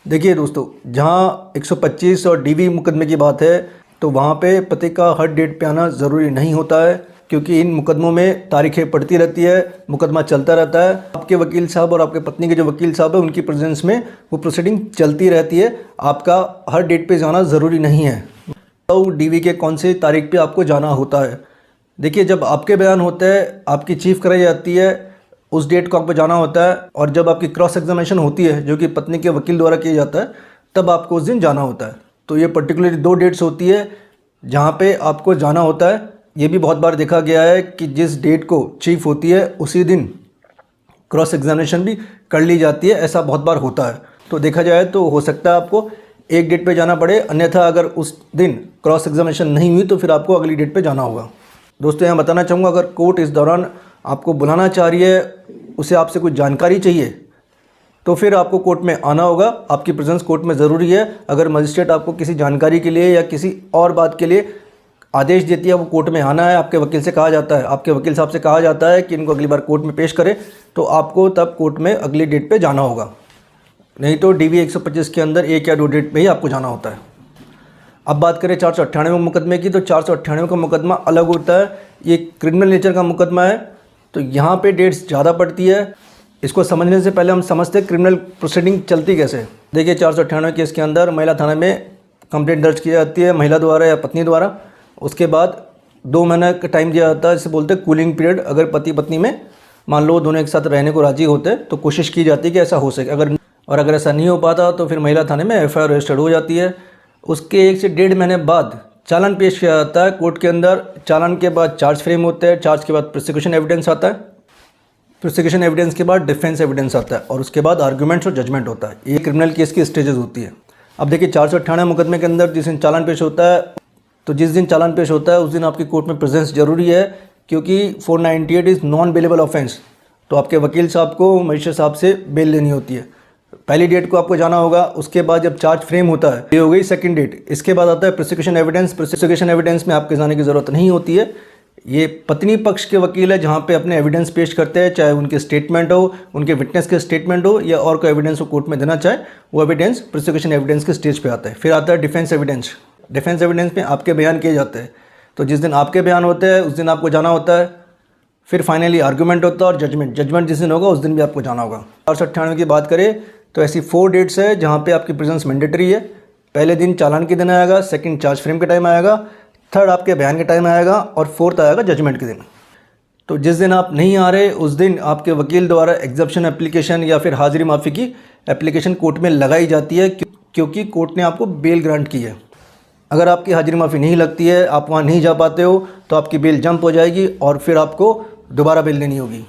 देखिए दोस्तों, जहाँ 125 और डीवी मुकदमे की बात है तो वहाँ पे पति का हर डेट पे आना ज़रूरी नहीं होता है क्योंकि इन मुकदमों में तारीखें पड़ती रहती है, मुकदमा चलता रहता है। आपके वकील साहब और आपके पत्नी के जो वकील साहब है उनकी प्रेजेंस में वो प्रोसीडिंग चलती रहती है, आपका हर डेट पे जाना ज़रूरी नहीं है। तो डीवी के कौन सी तारीख पे आपको जाना होता है। देखिए, जब आपके बयान होते हैं, आपकी चीफ कराई जाती है, उस डेट को आपको जाना होता है और जब आपकी क्रॉस एग्जामिनेशन होती है जो कि पत्नी के वकील द्वारा किया जाता है तब आपको उस दिन जाना होता है। तो ये पर्टिकुलरली 2 डेट्स होती है जहाँ पे आपको जाना होता है। ये भी बहुत बार देखा गया है कि जिस डेट को चीफ होती है उसी दिन क्रॉस एग्जामिनेशन भी कर ली जाती है, ऐसा बहुत बार होता है। तो देखा जाए तो हो सकता है आपको एक डेट पे जाना पड़े, अन्यथा अगर उस दिन क्रॉस एग्जामिनेशन नहीं हुई तो फिर आपको अगली डेट पे जाना होगा। दोस्तों, यहाँ बताना चाहूँगा, अगर कोर्ट इस दौरान आपको बुलाना चाह रही है, उसे आपसे कुछ जानकारी चाहिए तो फिर आपको कोर्ट में आना होगा। आपकी प्रेजेंस कोर्ट में ज़रूरी है। अगर मजिस्ट्रेट आपको किसी जानकारी के लिए या किसी और बात के लिए आदेश देती है, वो कोर्ट में आना है, आपके वकील से कहा जाता है, आपके वकील साहब से कहा जाता है कि इनको अगली बार कोर्ट में पेश करें, तो आपको तब कोर्ट में अगली डेट पे जाना होगा। नहीं तो डीवी 125 के अंदर 1 या 2 डेट पे ही आपको जाना होता है। अब बात करें 498 मुकदमे की, तो 498 का मुकदमा अलग होता है। ये क्रिमिनल नेचर का मुकदमा है, तो यहाँ पे डेट्स ज़्यादा पड़ती है। इसको समझने से पहले हम समझते हैं क्रिमिनल प्रोसीडिंग चलती कैसे। देखिए, 498 केस के अंदर महिला थाने में कंप्लेंट दर्ज की जाती है, महिला द्वारा या पत्नी द्वारा। उसके बाद 2 महीने का टाइम दिया जाता है, जिसे बोलते हैं कूलिंग पीरियड। अगर पति पत्नी में मान लो दोनों एक साथ रहने को राजी होते हैं तो कोशिश की जाती है कि ऐसा हो सके। अगर और अगर ऐसा नहीं हो पाता तो फिर महिला थाने में एफआईआर रजिस्टर्ड हो जाती है। उसके 1 से 1.5 महीने बाद चालान पेश किया जाता है कोर्ट के अंदर। चालान के बाद चार्ज फ्रेम होते हैं, चार्ज के बाद प्रोसिक्यूशन एविडेंस आता है, प्रोसिक्यूशन एविडेंस के बाद डिफेंस एविडेंस आता है और उसके बाद आर्गूमेंट्स और जजमेंट होता है। ये क्रिमिनल केस की स्टेजेस होती है। अब देखिए 498 मुकदमे के अंदर जिस दिन चालान पेश होता है, तो जिस दिन चालान पेश होता है उस दिन आपकी कोर्ट में प्रेजेंस जरूरी है, क्योंकि 498 इज़ नॉन बेलेबल ऑफेंस। तो आपके वकील साहब को मजिस्ट्रेट साहब से बेल लेनी होती है। पहली डेट को आपको जाना होगा। उसके बाद जब चार्ज फ्रेम होता है, ये हो गई सेकंड डेट। इसके बाद आता है प्रोसिक्यूशन एविडेंस। प्रोसिक्यूशन एविडेंस में आपके जाने की ज़रूरत नहीं होती है। ये पत्नी पक्ष के वकील है जहाँ पे अपने एविडेंस पेश करते हैं, चाहे उनके स्टेटमेंट हो, उनके विटनेस के स्टेटमेंट हो या और कोई एविडेंस वो कोर्ट में देना चाहे, वो एविडेंस प्रोसिक्यूशन एविडेंस के स्टेज पे आता है। फिर आता है डिफेंस एविडेंस। डिफेंस एविडेंस में आपके बयान किए जाते हैं। तो जिस दिन आपके बयान होते हैं उस दिन आपको जाना होता है। फिर फाइनली आर्गूमेंट होता है और जजमेंट। जजमेंट जिस दिन होगा उस दिन भी आपको जाना होगा। 498 की बात करें तो ऐसी 4 डेट्स है जहाँ पे आपकी प्रेजेंस मैंडेटरी है। पहले दिन चालान के दिन आएगा, सेकंड चार्ज फ्रेम के टाइम आएगा, थर्ड आपके बयान के टाइम आएगा और फोर्थ आएगा जजमेंट के दिन। तो जिस दिन आप नहीं आ रहे उस दिन आपके वकील द्वारा एग्जप्शन एप्लीकेशन या फिर हाजिरी माफ़ी की एप्लीकेशन कोर्ट में लगाई जाती है, क्योंकि कोर्ट ने आपको बेल ग्रांट की है। अगर आपकी हाजिरी माफ़ी नहीं लगती है, आप वहाँ नहीं जा पाते हो, तो आपकी बेल जंप हो जाएगी और फिर आपको दोबारा बेल लेनी होगी।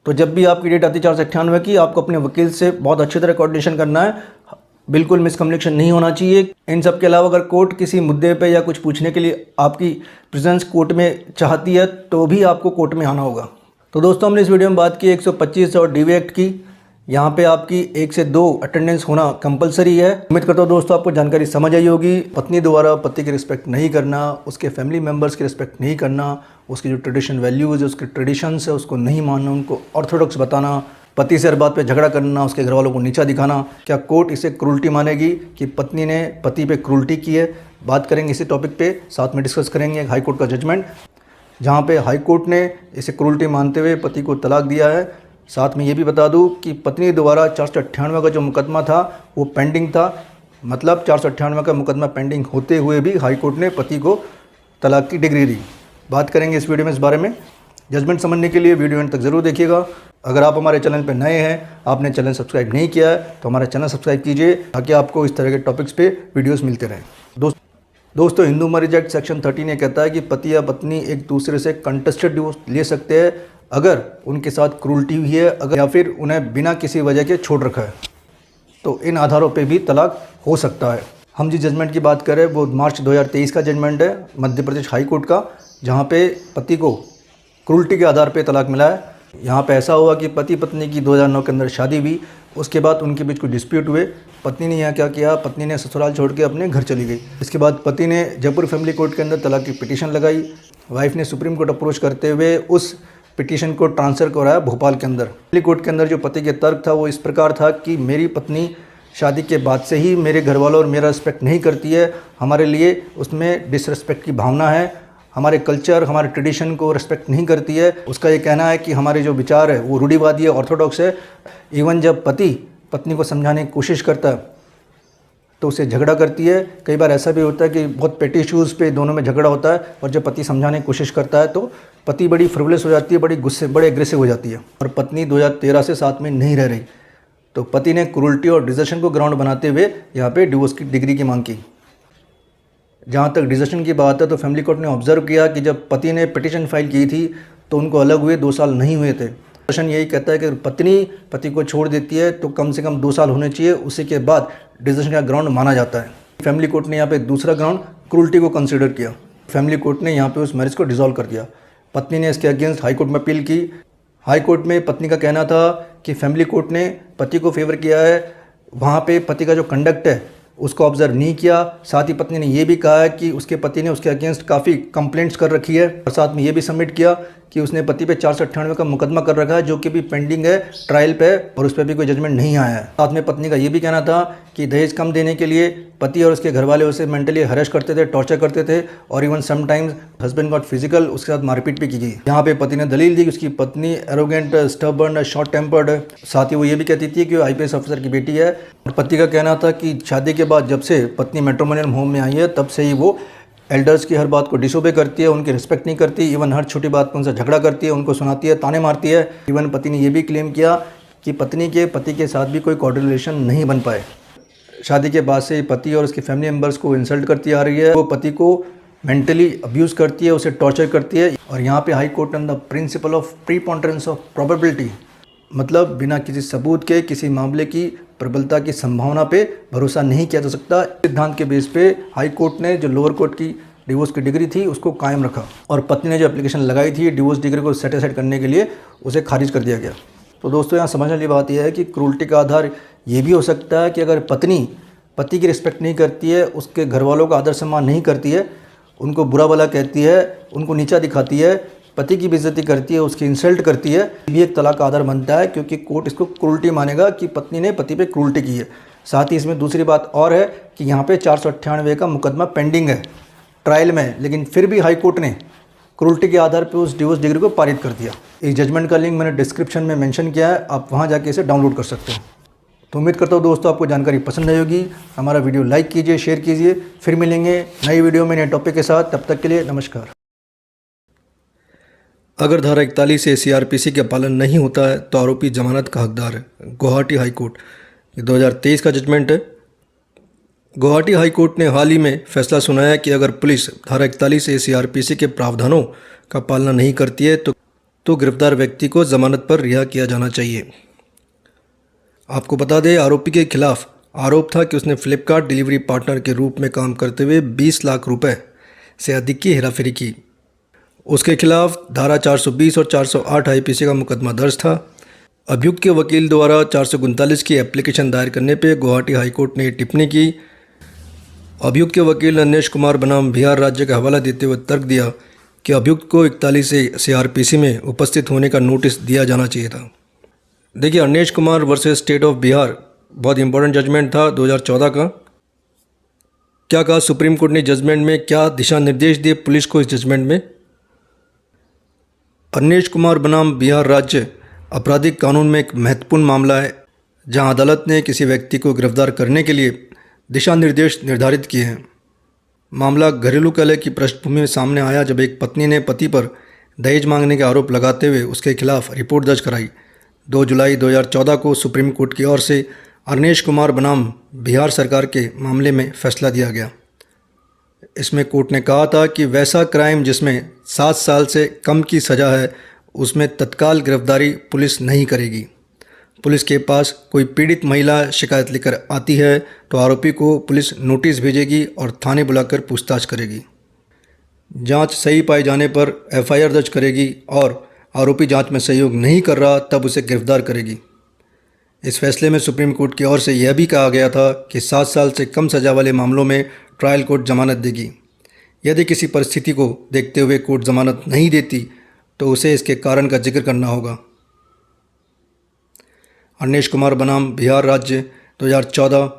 तो जब भी आपकी डेट आती है 498 की, आपको अपने वकील से बहुत अच्छी तरह कोऑर्डिनेशन करना है। बिल्कुल मिसकम्युनिकेशन नहीं होना चाहिए। इन सब के अलावा अगर कोर्ट किसी मुद्दे पे या कुछ पूछने के लिए आपकी प्रेजेंस कोर्ट में चाहती है तो भी आपको कोर्ट में आना होगा। तो दोस्तों हमने इस वीडियो में बात की 125 और डीवी एक्ट की। यहाँ पे आपकी 1 से 2 अटेंडेंस होना कंपलसरी है। उम्मीद करता हूँ दोस्तों आपको जानकारी समझ आई होगी। पत्नी द्वारा पति की रिस्पेक्ट नहीं करना, उसके फैमिली मेम्बर्स की रिस्पेक्ट नहीं करना, उसकी जो ट्रेडिशन वैल्यूज़ है, उसके ट्रेडिशंस है, उसको नहीं मानना, उनको ऑर्थोडॉक्स बताना, पति से हर बात पे झगड़ा करना, उसके घर वालों को नीचा दिखाना, क्या कोर्ट इसे क्रूल्टी मानेगी कि पत्नी ने पति पे क्रूल्टी की है? बात करेंगे इसी टॉपिक पे, साथ में डिस्कस करेंगे हाई कोर्ट का जजमेंट जहाँ पे हाई कोर्ट ने इसे क्रूल्टी मानते हुए पति को तलाक दिया है। साथ में ये भी बता दूँ कि पत्नी द्वारा 498 का जो मुकदमा था वो पेंडिंग था। मतलब 498 का मुकदमा पेंडिंग होते हुए भी हाई कोर्ट ने पति को तलाक की डिग्री दी। बात करेंगे इस वीडियो में इस बारे में। जजमेंट समझने के लिए वीडियो एंड तक ज़रूर देखिएगा। अगर आप हमारे चैनल पर नए हैं, आपने चैनल सब्सक्राइब नहीं किया है, तो हमारा चैनल सब्सक्राइब कीजिए ताकि आपको इस तरह के टॉपिक्स पे वीडियोस मिलते रहें। दोस्तों हिंदू मैरिज एक्ट सेक्शन 13 ये कहता है कि पति या पत्नी एक दूसरे से कंटेस्टेड डिवोर्स ले सकते हैं अगर उनके साथ क्रूल्टी हुई है, अगर या फिर उन्हें बिना किसी वजह के छोड़ रखा है, तो इन आधारों पे भी तलाक हो सकता है। हम जिस जजमेंट की बात करें वो मार्च 2023 का जजमेंट है मध्य प्रदेश हाई कोर्ट का, जहाँ पे पति को क्रूल्टी के आधार पे तलाक मिला है। यहाँ पे ऐसा हुआ कि पति पत्नी की 2009 के अंदर शादी हुई। उसके बाद उनके बीच कुछ डिस्प्यूट हुए। पत्नी ने यहाँ क्या किया, पत्नी ने ससुराल छोड़ के अपने घर चली गई। इसके बाद पति ने जयपुर फैमिली कोर्ट के अंदर तलाक की पिटीशन लगाई। वाइफ ने सुप्रीम कोर्ट अप्रोच करते हुए उस पिटीशन को ट्रांसफ़र कराया भोपाल के अंदर। फैमिली कोर्ट के अंदर जो पति के तर्क था वो इस प्रकार था कि मेरी पत्नी शादी के बाद से ही मेरे घर वालों और मेरा रिस्पेक्ट नहीं करती है, हमारे लिए उसमें डिसरिस्पेक्ट की भावना है, हमारे कल्चर हमारे ट्रेडिशन को रिस्पेक्ट नहीं करती है। उसका ये कहना है कि हमारे जो विचार है वो रूढ़िवादी है, ऑर्थोडॉक्स है। इवन जब पति पत्नी को समझाने की कोशिश करता है तो उसे झगड़ा करती है। कई बार ऐसा भी होता है कि बहुत पेटी इश्यूज़ पे दोनों में झगड़ा होता है और जब पति समझाने की कोशिश करता है तो पति बड़ी फ्रिवलेस हो जाती है, बड़ी गुस्से बड़े एग्रेसिव हो जाती है और पत्नी 2013 से साथ में नहीं रह रही। तो पति ने क्रूल्टी और डिजर्शन को ग्राउंड बनाते हुए यहाँ पे डिवोर्स की डिग्री की मांग की। जहाँ तक डिजर्शन की बात है तो फैमिली कोर्ट ने ऑब्जर्व किया कि जब पति ने पिटीशन फाइल की थी तो उनको अलग हुए 2 साल नहीं हुए थे। डिजर्शन यही कहता है कि पत्नी पति को छोड़ देती है तो कम से कम 2 साल होने चाहिए, उसी के बाद डिजर्शन का ग्राउंड माना जाता है। फैमिली कोर्ट ने यहाँ पे दूसरा ग्राउंड क्रूल्टी को कंसिडर किया। फैमिली कोर्ट ने यहाँ पे उस मैरिज को डिसॉल्व कर दिया। पत्नी ने इसके अगेंस्ट हाई कोर्ट में अपील की। हाई कोर्ट में पत्नी का कहना था कि फैमिली कोर्ट ने पति को फेवर किया है, वहाँ पे पति का जो कंडक्ट है उसको ऑब्जर्व नहीं किया। साथ ही पत्नी ने ये भी कहा है कि उसके पति ने उसके अगेंस्ट काफ़ी कंप्लेंट्स कर रखी है और साथ में ये भी सबमिट किया कि उसने पति पे 498 का मुकदमा कर रखा है जो कि भी पेंडिंग है ट्रायल पे और उस पर भी कोई जजमेंट नहीं आया है। साथ में पत्नी का ये भी कहना था कि दहेज कम देने के लिए पति और उसके घर वाले उसे मेंटली हरेस करते थे, टॉर्चर करते थे और even sometimes husband got physical, उसके साथ मारपीट भी की गई। यहाँ पे पति ने दलील दी कि उसकी पत्नी एरोगेंट, स्टबर्न, शॉर्ट टेम्पर्ड है। साथ ही वो ये भी कहती थी कि वो IPS ऑफिसर की बेटी है। और पति का कहना था कि शादी के बाद जब से पत्नी मैट्रिमोनियल होम में आई है तब से ही वो एल्डर्स की हर बात को डिसोबे करती है, उनकी रिस्पेक्ट नहीं करती, इवन हर छोटी बात पर उनसे झगड़ा करती है, उनको सुनाती है, ताने मारती है। इवन पति ने यह भी क्लेम किया कि पत्नी के पति के साथ भी कोई कॉर्डियल रिलेशन नहीं बन पाए। शादी के बाद से पति और उसके फैमिली मेम्बर्स को इंसल्ट करती आ रही है, वो पति को मेंटली अब्यूज़ करती है, उसे टॉर्चर करती है। और यहाँ पे हाई कोर्ट ने the principle of preponderance of probability, मतलब बिना किसी सबूत के किसी मामले की प्रबलता की संभावना पे भरोसा नहीं किया जा सकता। सिद्धांत के बेस पे हाई कोर्ट ने जो लोअर कोर्ट की डिवोर्स की डिग्री थी उसको कायम रखा और पत्नी ने जो एप्लीकेशन लगाई थी डिवोर्स डिग्री को सेटिस्फाइड करने के लिए उसे खारिज कर दिया गया। तो दोस्तों यहाँ समझने वाली बात यह है कि क्रूरटी का आधार ये भी हो सकता है कि अगर पत्नी पति की रिस्पेक्ट नहीं करती है, उसके घर वालों का आदर सम्मान नहीं करती है, उनको बुरा भला कहती है, उनको नीचा दिखाती है, पति की बेइज्जती करती है, उसकी इंसल्ट करती है, भी एक तलाक का आधार बनता है, क्योंकि कोर्ट इसको क्रूरटी मानेगा कि पत्नी ने पति पे क्रूरटी की है। साथ ही इसमें दूसरी बात और है कि यहाँ पे 498 का मुकदमा पेंडिंग है ट्रायल में, लेकिन फिर भी हाई कोर्ट ने क्रूरटी के आधार पर उस डिवोर्स डिग्री को पारित कर दिया। इस जजमेंट का लिंक मैंने डिस्क्रिप्शन में मेंशन किया है, आप वहाँ जाके इसे डाउनलोड कर सकते हो। तो उम्मीद करता हूँ दोस्तों आपको जानकारी पसंद आई होगी। हमारा वीडियो लाइक कीजिए, शेयर कीजिए। फिर मिलेंगे नई वीडियो में नए टॉपिक के साथ, तब तक के लिए नमस्कार। अगर धारा 41 से सीआरपीसी का पालन नहीं होता है तो आरोपी जमानत का हकदार है। गुवाहाटी हाई कोर्ट, ये 2023 का जजमेंट है। गुवाहाटी हाई कोर्ट ने हाल ही में फैसला सुनाया कि अगर पुलिस धारा 41 से सीआरपीसी के प्रावधानों का पालना नहीं करती है तो गिरफ्तार व्यक्ति को जमानत पर रिहा किया जाना चाहिए। आपको बता दें, आरोपी के खिलाफ आरोप था कि उसने फ्लिपकार्ट डिलीवरी पार्टनर के रूप में काम करते हुए 20 लाख रुपए से अधिक की हेराफेरी की। उसके खिलाफ धारा 420 और 408 आईपीसी का मुकदमा दर्ज था। अभियुक्त के वकील द्वारा 439 की एप्लीकेशन दायर करने पर गुवाहाटी हाईकोर्ट ने टिप्पणी की। अभियुक्त के वकील अन्वेश कुमार बनाम बिहार राज्य का हवाला देते हुए तर्क दिया कि अभियुक्त को 41 से सीआरपीसी में उपस्थित होने का नोटिस दिया जाना चाहिए था। देखिए, Anvesh Kumar versus state of Bihar बहुत इंपॉर्टेंट जजमेंट था 2014 का। क्या कहा सुप्रीम कोर्ट ने जजमेंट में, क्या दिशा निर्देश दिए पुलिस को इस जजमेंट में? अन्वेश कुमार बनाम बिहार राज्य आपराधिक कानून में एक महत्वपूर्ण मामला है, जहां अदालत ने किसी व्यक्ति को गिरफ्तार करने के लिए दिशा निर्देश निर्धारित किए हैं। मामला घरेलू कलह की पृष्ठभूमि में सामने आया जब एक पत्नी ने पति पर दहेज मांगने के आरोप लगाते हुए उसके खिलाफ रिपोर्ट दर्ज कराई। 2 जुलाई 2014 को सुप्रीम कोर्ट की ओर से अन्वेश कुमार बनाम बिहार सरकार के मामले में फैसला दिया गया। इसमें कोर्ट ने कहा था कि वैसा क्राइम जिसमें 7 साल से कम की सज़ा है, उसमें तत्काल गिरफ्तारी पुलिस नहीं करेगी। पुलिस के पास कोई पीड़ित महिला शिकायत लेकर आती है तो आरोपी को पुलिस नोटिस भेजेगी और थाने बुलाकर पूछताछ करेगी। जांच सही पाए जाने पर एफआईआर दर्ज करेगी और आरोपी जांच में सहयोग नहीं कर रहा तब उसे गिरफ्तार करेगी। इस फैसले में सुप्रीम कोर्ट की ओर से यह भी कहा गया था कि 7 साल से कम सज़ा वाले मामलों में ट्रायल कोर्ट जमानत देगी। यदि किसी परिस्थिति को देखते हुए कोर्ट जमानत नहीं देती तो उसे इसके कारण का जिक्र करना होगा। अन्वेश कुमार बनाम बिहार राज्य 2014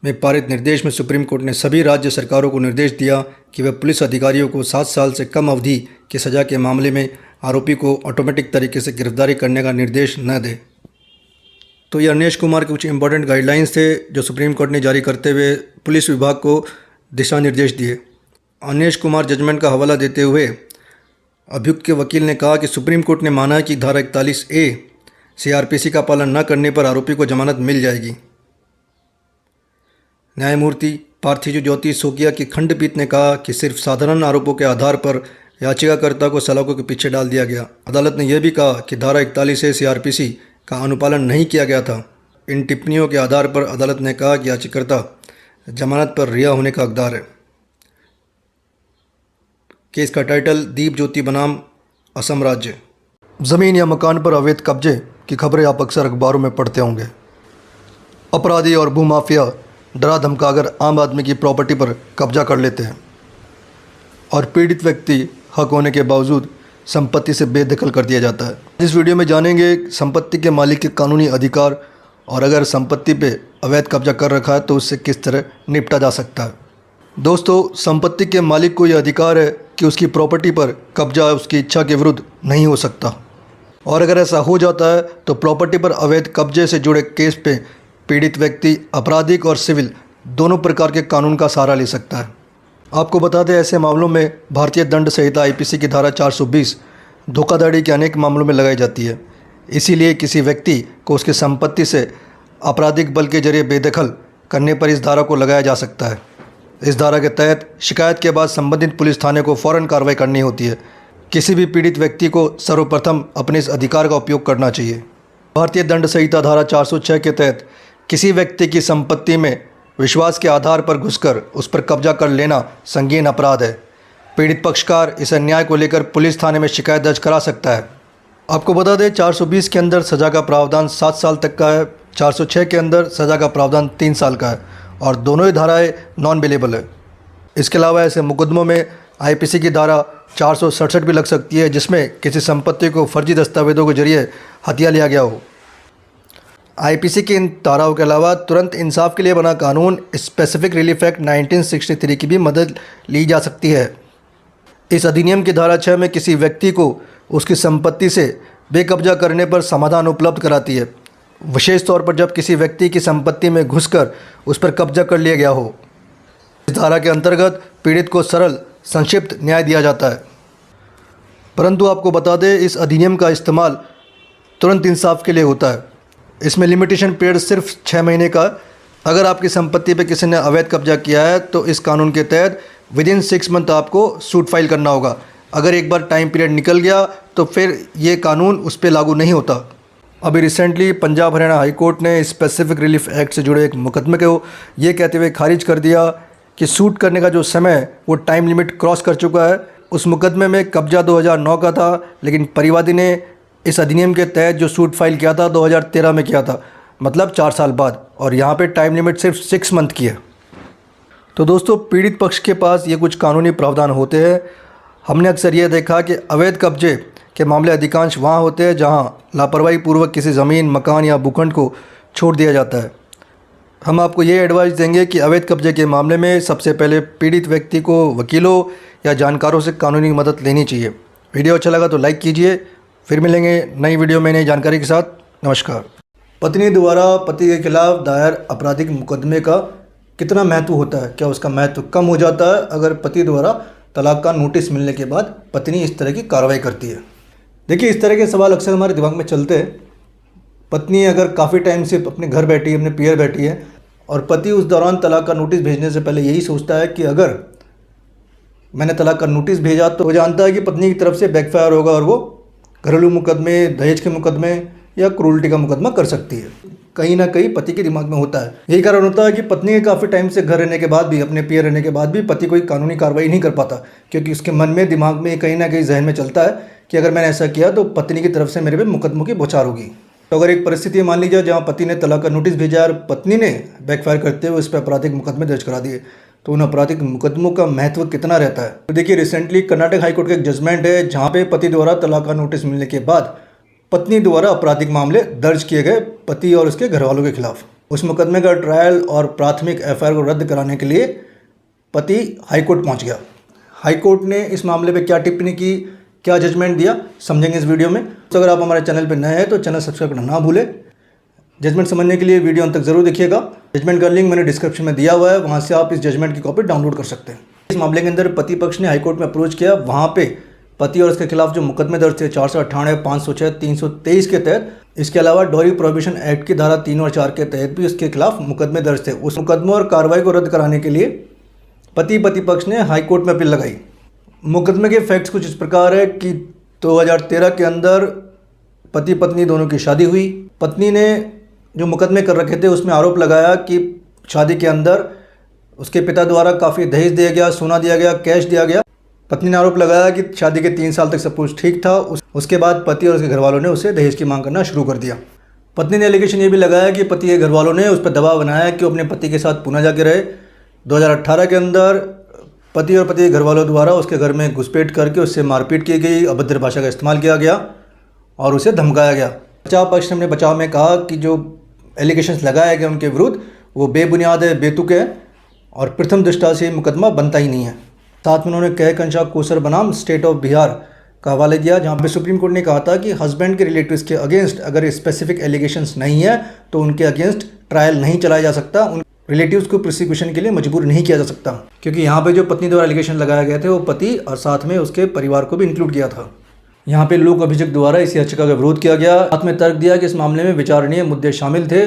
में पारित निर्देश में सुप्रीम कोर्ट ने सभी राज्य सरकारों को निर्देश दिया कि वे पुलिस अधिकारियों को 7 साल से कम अवधि की सज़ा के मामले में आरोपी को ऑटोमेटिक तरीके से गिरफ्तारी करने का निर्देश न दे। तो ये अन्वेश कुमार के कुछ इंपॉर्टेंट गाइडलाइंस थे जो सुप्रीम कोर्ट ने जारी करते हुए पुलिस विभाग को दिशा निर्देश दिए। अन्वेश कुमार जजमेंट का हवाला देते हुए अभियुक्त के वकील ने कहा कि सुप्रीम कोर्ट ने माना कि धारा 41A सीआरपीसी का पालन न करने पर आरोपी को जमानत मिल जाएगी। न्यायमूर्ति पार्थिव ज्योति सोकिया की खंडपीठ ने कहा कि सिर्फ साधारण आरोपों के आधार पर याचिकाकर्ता को सलाखों के पीछे डाल दिया गया। अदालत ने यह भी कहा कि धारा 41A सीआरपीसी का अनुपालन नहीं किया गया था। इन टिप्पणियों के आधार पर अदालत ने कहा कि याचिकाकर्ता जमानत पर रिहा होने का हकदार है। केस का टाइटल दीप ज्योति बनाम असम राज्य। ज़मीन या मकान पर अवैध कब्जे की खबरें आप अक्सर अखबारों में पढ़ते होंगे। अपराधी और भूमाफिया डरा धमकाकर आम आदमी की प्रॉपर्टी पर कब्जा कर लेते हैं और पीड़ित व्यक्ति हक होने के बावजूद संपत्ति से बेदखल कर दिया जाता है। इस वीडियो में जानेंगे संपत्ति के मालिक के कानूनी अधिकार और अगर संपत्ति पे अवैध कब्जा कर रखा है तो उससे किस तरह निपटा जा सकता है। दोस्तों, संपत्ति के मालिक को यह अधिकार है कि उसकी प्रॉपर्टी पर कब्जा उसकी इच्छा के विरुद्ध नहीं हो सकता और अगर ऐसा हो जाता है तो प्रॉपर्टी पर अवैध कब्जे से जुड़े केस पे पीड़ित व्यक्ति आपराधिक और सिविल दोनों प्रकार के कानून का सहारा ले सकता है। आपको बता दें, ऐसे मामलों में भारतीय दंड संहिता आईपीसी की धारा 420 धोखाधड़ी के अनेक मामलों में लगाई जाती है। इसीलिए किसी व्यक्ति को उसकी संपत्ति से आपराधिक बल के जरिए बेदखल करने पर इस धारा को लगाया जा सकता है। इस धारा के तहत शिकायत के बाद संबंधित पुलिस थाने को फ़ौरन कार्रवाई करनी होती है। किसी भी पीड़ित व्यक्ति को सर्वप्रथम अपने इस अधिकार का उपयोग करना चाहिए। भारतीय दंड संहिता धारा 406 के तहत किसी व्यक्ति की संपत्ति में विश्वास के आधार पर घुसकर उस पर कब्जा कर लेना संगीन अपराध है। पीड़ित पक्षकार इस अन्याय को लेकर पुलिस थाने में शिकायत दर्ज करा सकता है। आपको बता दें 420 के अंदर सज़ा का प्रावधान 7 साल तक का है, 406 के अंदर सज़ा का प्रावधान 3 साल का है और दोनों ही धाराएं नॉन बेलेबल है। इसके अलावा ऐसे मुकदमों में आईपीसी की धारा 467 भी लग सकती है, जिसमें किसी संपत्ति को फर्जी दस्तावेजों के जरिए हथिया लिया गया हो। आईपीसी की इन धाराओं के अलावा तुरंत इंसाफ के लिए बना कानून स्पेसिफिक रिलीफ एक्ट 1963 की भी मदद ली जा सकती है। इस अधिनियम की धारा 6 में किसी व्यक्ति को उसकी संपत्ति से बेकब्जा करने पर समाधान उपलब्ध कराती है, विशेष तौर पर जब किसी व्यक्ति की संपत्ति में घुसकर उस पर कब्जा कर लिया गया हो। इस धारा के अंतर्गत पीड़ित को सरल संक्षिप्त न्याय दिया जाता है। परंतु आपको बता दें इस अधिनियम का इस्तेमाल तुरंत इंसाफ के लिए होता है। इसमें लिमिटेशन पीरियड सिर्फ 6 महीने का। अगर आपकी संपत्ति पर किसी ने अवैध कब्जा किया है तो इस कानून के तहत विदिन 6 मंथ आपको सूट फाइल करना होगा। अगर एक बार टाइम पीरियड निकल गया तो फिर ये कानून उस पर लागू नहीं होता। अभी recently Punjab Haryana high court ने स्पेसिफिक रिलीफ एक्ट से जुड़े एक मुकदमे को ये कहते हुए खारिज कर दिया कि सूट करने का जो समय है वो टाइम लिमिट क्रॉस कर चुका है। उस मुकदमे में कब्जा 2009 का था, लेकिन परिवादी ने इस अधिनियम के तहत जो सूट फाइल किया था 2013 में किया था, मतलब 4 साल बाद, और यहाँ पे टाइम लिमिट सिर्फ 6 मंथ की है। तो दोस्तों पीड़ित पक्ष के पास ये कुछ कानूनी प्रावधान होते हैं। हमने अक्सर ये देखा कि अवैध कब्जे के मामले अधिकांश वहाँ होते हैं जहाँ लापरवाही पूर्वक किसी ज़मीन, मकान या भूखंड को छोड़ दिया जाता है। हम आपको ये एडवाइस देंगे कि अवैध कब्जे के मामले में सबसे पहले पीड़ित व्यक्ति को वकीलों या जानकारों से कानूनी मदद लेनी चाहिए। वीडियो अच्छा लगा तो लाइक कीजिए। फिर मिलेंगे नई वीडियो में नई जानकारी के साथ। नमस्कार। पत्नी द्वारा पति के खिलाफ दायर आपराधिक मुकदमे का कितना महत्व होता है? क्या उसका महत्व कम हो जाता है अगर पति द्वारा तलाक का नोटिस मिलने के बाद पत्नी इस तरह की कार्रवाई करती है? देखिए, इस तरह के सवाल अक्सर हमारे दिमाग में चलते हैं। पत्नी अगर काफ़ी टाइम से अपने घर बैठी है, अपने पियर बैठी है, और पति उस दौरान तलाक का नोटिस भेजने से पहले यही सोचता है कि अगर मैंने तलाक का नोटिस भेजा तो वो जानता है कि पत्नी की तरफ से बैकफायर होगा और वो घरेलू मुकदमे, दहेज के मुकदमे या क्रूरल्टी का मुकदमा कर सकती है। कहीं ना कहीं पति के दिमाग में होता है। यही कारण होता है कि पत्नी के काफ़ी टाइम से घर रहने के बाद भी, अपने पियर रहने के बाद भी पति कोई कानूनी कार्रवाई नहीं कर पाता, क्योंकि उसके मन में, दिमाग में कहीं ना कहीं जहन में चलता है कि अगर मैंने ऐसा किया तो पत्नी की तरफ से मेरे पे मुकदमों की बौछार होगी। तो अगर एक परिस्थिति मान लीजिए जहाँ पति ने तलाक का नोटिस भेजा और पत्नी ने बैकफायर करते हुए उस पर आपराधिक मुकदमे दर्ज करा दिए, तो उन आपराधिक मुकदमों का महत्व कितना रहता है? तो देखिए, रिसेंटली कर्नाटक हाईकोर्ट का एक जजमेंट है जहाँ पे पति द्वारा तलाक का नोटिस मिलने के बाद पत्नी द्वारा आपराधिक मामले दर्ज किए गए पति और उसके घरवालों के खिलाफ। उस मुकदमे का ट्रायल और प्राथमिक एफआईआर को रद्द कराने के लिए पति हाईकोर्ट पहुँच गया। हाईकोर्ट ने इस मामले पर क्या टिप्पणी की, क्या जजमेंट दिया, समझेंगे इस वीडियो में। तो अगर आप हमारे चैनल पर नए हैं तो चैनल सब्सक्राइब करना ना भूलें। जजमेंट समझने के लिए वीडियो अंत तक जरूर देखिएगा। जजमेंट का लिंक मैंने डिस्क्रिप्शन में दिया हुआ है, वहाँ से आप इस जजमेंट की कॉपी डाउनलोड कर सकते हैं। इस मामले के अंदर पति पक्ष ने हाईकोर्ट में अप्रोच किया। वहाँ पे पति और उसके खिलाफ जो मुकदमे दर्ज थे 498, 506, 323 के तहत, इसके अलावा डॉरी प्रोहिबिशन एक्ट की धारा 3 और 4 के तहत भी उसके खिलाफ मुकदमे दर्ज थे। उस मुकदमों और कार्रवाई को रद्द कराने के लिए पति पक्ष ने हाईकोर्ट में अपील लगाई। मुकदमे के फैक्ट्स कुछ इस प्रकार है कि 2013 के अंदर पति पत्नी दोनों की शादी हुई। पत्नी ने जो मुकदमे कर रखे थे उसमें आरोप लगाया कि शादी के अंदर उसके पिता द्वारा काफ़ी दहेज दिया गया, सोना दिया गया, कैश दिया गया। पत्नी ने आरोप लगाया कि शादी के 3 साल तक सब कुछ ठीक था। उसके बाद पति और उसके घरवालों ने उसे दहेज की मांग करना शुरू कर दिया। पत्नी ने एलिगेशन ये भी लगाया कि पति के घरवालों ने उस पर दबाव बनाया कि वो अपने पति के साथ पुणे जाके रहे। 2018 के अंदर पति और पति के घरवालों द्वारा उसके घर में घुसपैठ करके उससे मारपीट की गई, अभद्र भाषा का इस्तेमाल किया गया और उसे धमकाया गया। बचाव पक्ष ने अपने बचाव में कहा कि जो एलिगेशंस लगाए गए उनके विरुद्ध वो बेबुनियाद है, बेतुके हैं और प्रथम दृष्टया से मुकदमा बनता ही नहीं है। साथ में उन्होंने कह कंशा कोसर बनाम स्टेट ऑफ बिहार का हवाले दिया, जहाँ पे सुप्रीम कोर्ट ने कहा था कि हस्बैंड के रिलेटिव्स के अगेंस्ट अगर स्पेसिफिक एलिगेशंस नहीं है तो उनके अगेंस्ट ट्रायल नहीं चलाया जा सकता, उन रिलेटिव्स को प्रोसिक्यूशन के लिए मजबूर नहीं किया जा सकता, क्योंकि यहाँ पे जो पत्नी द्वारा एलिगेशन लगाए गए थे वो पति और साथ में उसके परिवार को भी इंक्लूड किया था। यहाँ पे लोक अभिযোग द्वारा इस याचिका का विरोध किया गया। साथ में तर्क दिया कि इस मामले में विचारणीय मुद्दे शामिल थे।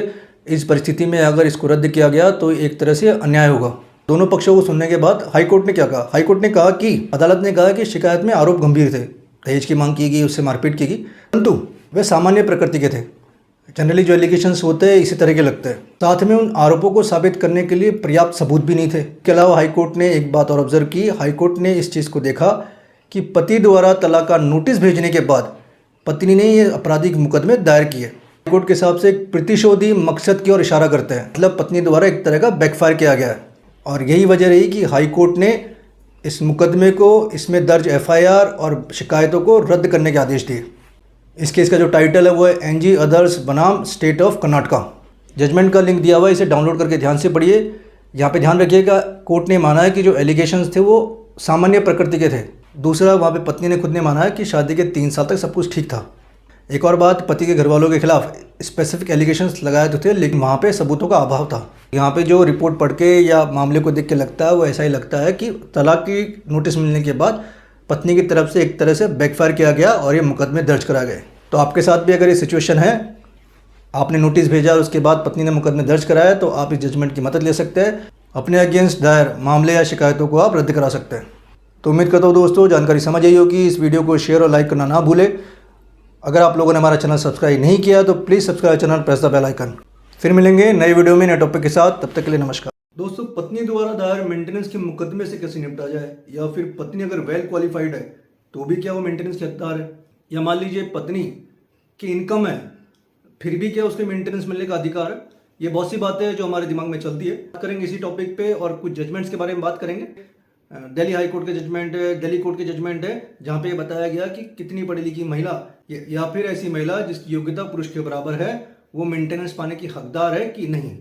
इस परिस्थिति में अगर इसको रद्द किया गया तो एक तरह से अन्याय होगा। दोनों पक्षों को सुनने के बाद हाईकोर्ट ने क्या कहा? हाईकोर्ट ने कहा कि अदालत ने कहा कि शिकायत में आरोप गंभीर थे, दहेज की मांग की गई, उससे मारपीट की गई, परंतु वे सामान्य प्रकृति के थे। जनरली जो एलिगेशंस होते हैं इसी तरह के लगते हैं। साथ में उन आरोपों को साबित करने के लिए पर्याप्त सबूत भी नहीं थे। इसके अलावा हाईकोर्ट ने एक बात और ऑब्जर्व की। हाईकोर्ट ने इस चीज़ को देखा कि पति द्वारा तलाक का नोटिस भेजने के बाद पत्नी ने ये आपराधिक मुकदमे दायर किए। हाईकोर्ट के हिसाब से एक प्रतिशोधी मकसद की ओर इशारा करते हैं, मतलब पत्नी द्वारा एक तरह का बैकफायर किया गया है। और यही वजह रही कि हाईकोर्ट ने इस मुकदमे को, इसमें दर्ज एफआईआर और शिकायतों को रद्द करने के आदेश दिए। इस केस का जो टाइटल है वो है एनजी अदर्स बनाम स्टेट ऑफ कर्नाटका। जजमेंट का लिंक दिया हुआ है, इसे डाउनलोड करके ध्यान से पढ़िए। यहाँ पे ध्यान रखिएगा, कोर्ट ने माना है कि जो एलिगेशंस थे वो सामान्य प्रकृति के थे। दूसरा, वहाँ पे पत्नी ने खुद ने माना है कि शादी के 3 साल तक सब कुछ ठीक था। एक और बात, पति के घर वालों के खिलाफ स्पेसिफिक एलिगेशंस लगाए तो थे, लेकिन वहाँ पे सबूतों का अभाव था। यहाँ पे जो रिपोर्ट पढ़ के या मामले को देख के लगता है वो ऐसा ही लगता है कि तलाक की नोटिस मिलने के बाद पत्नी की तरफ से एक तरह से बैकफायर किया गया और ये मुकदमे दर्ज करा गए। तो आपके साथ भी अगर ये सिचुएशन है, आपने नोटिस भेजा और उसके बाद पत्नी ने मुकदमे दर्ज कराया, तो आप इस जजमेंट की मदद ले सकते हैं। अपने अगेंस्ट दायर मामले या शिकायतों को आप रद्द करा सकते हैं। तो उम्मीद करता हूँ दोस्तों जानकारी समझ आई होगी। इस वीडियो को शेयर और लाइक करना ना भूलें। अगर आप लोगों ने हमारा चैनल सब्सक्राइब नहीं किया तो please subscribe channel, press the bell icon. फिर मिलेंगे नए वीडियो में नए टॉपिक के साथ, तब तक के लिए नमस्कार। दोस्तों, पत्नी द्वारा दायर मेंटेनेंस के मुकदमे से कैसे निपटा जाए, या फिर पत्नी अगर वेल क्वालिफाइड है तो भी क्या वो मेंटेनेंस के हकदार है, या मान लीजिए पत्नी की इनकम है फिर भी क्या उसके मेंटेनेंस मिलने का अधिकार है। ये बहुत सी बातें हैं जो हमारे दिमाग में चलती है। बात करेंगे इसी टॉपिक पे और कुछ जजमेंट्स के बारे में बात करेंगे। दिल्ली हाई कोर्ट के जजमेंट है, दिल्ली कोर्ट के जजमेंट है, जहाँ पे ये बताया गया कि कितनी पढ़ी लिखी महिला या फिर ऐसी महिला जिसकी योग्यता पुरुष के बराबर है वो मेंटेनेंस पाने की हकदार है कि नहीं।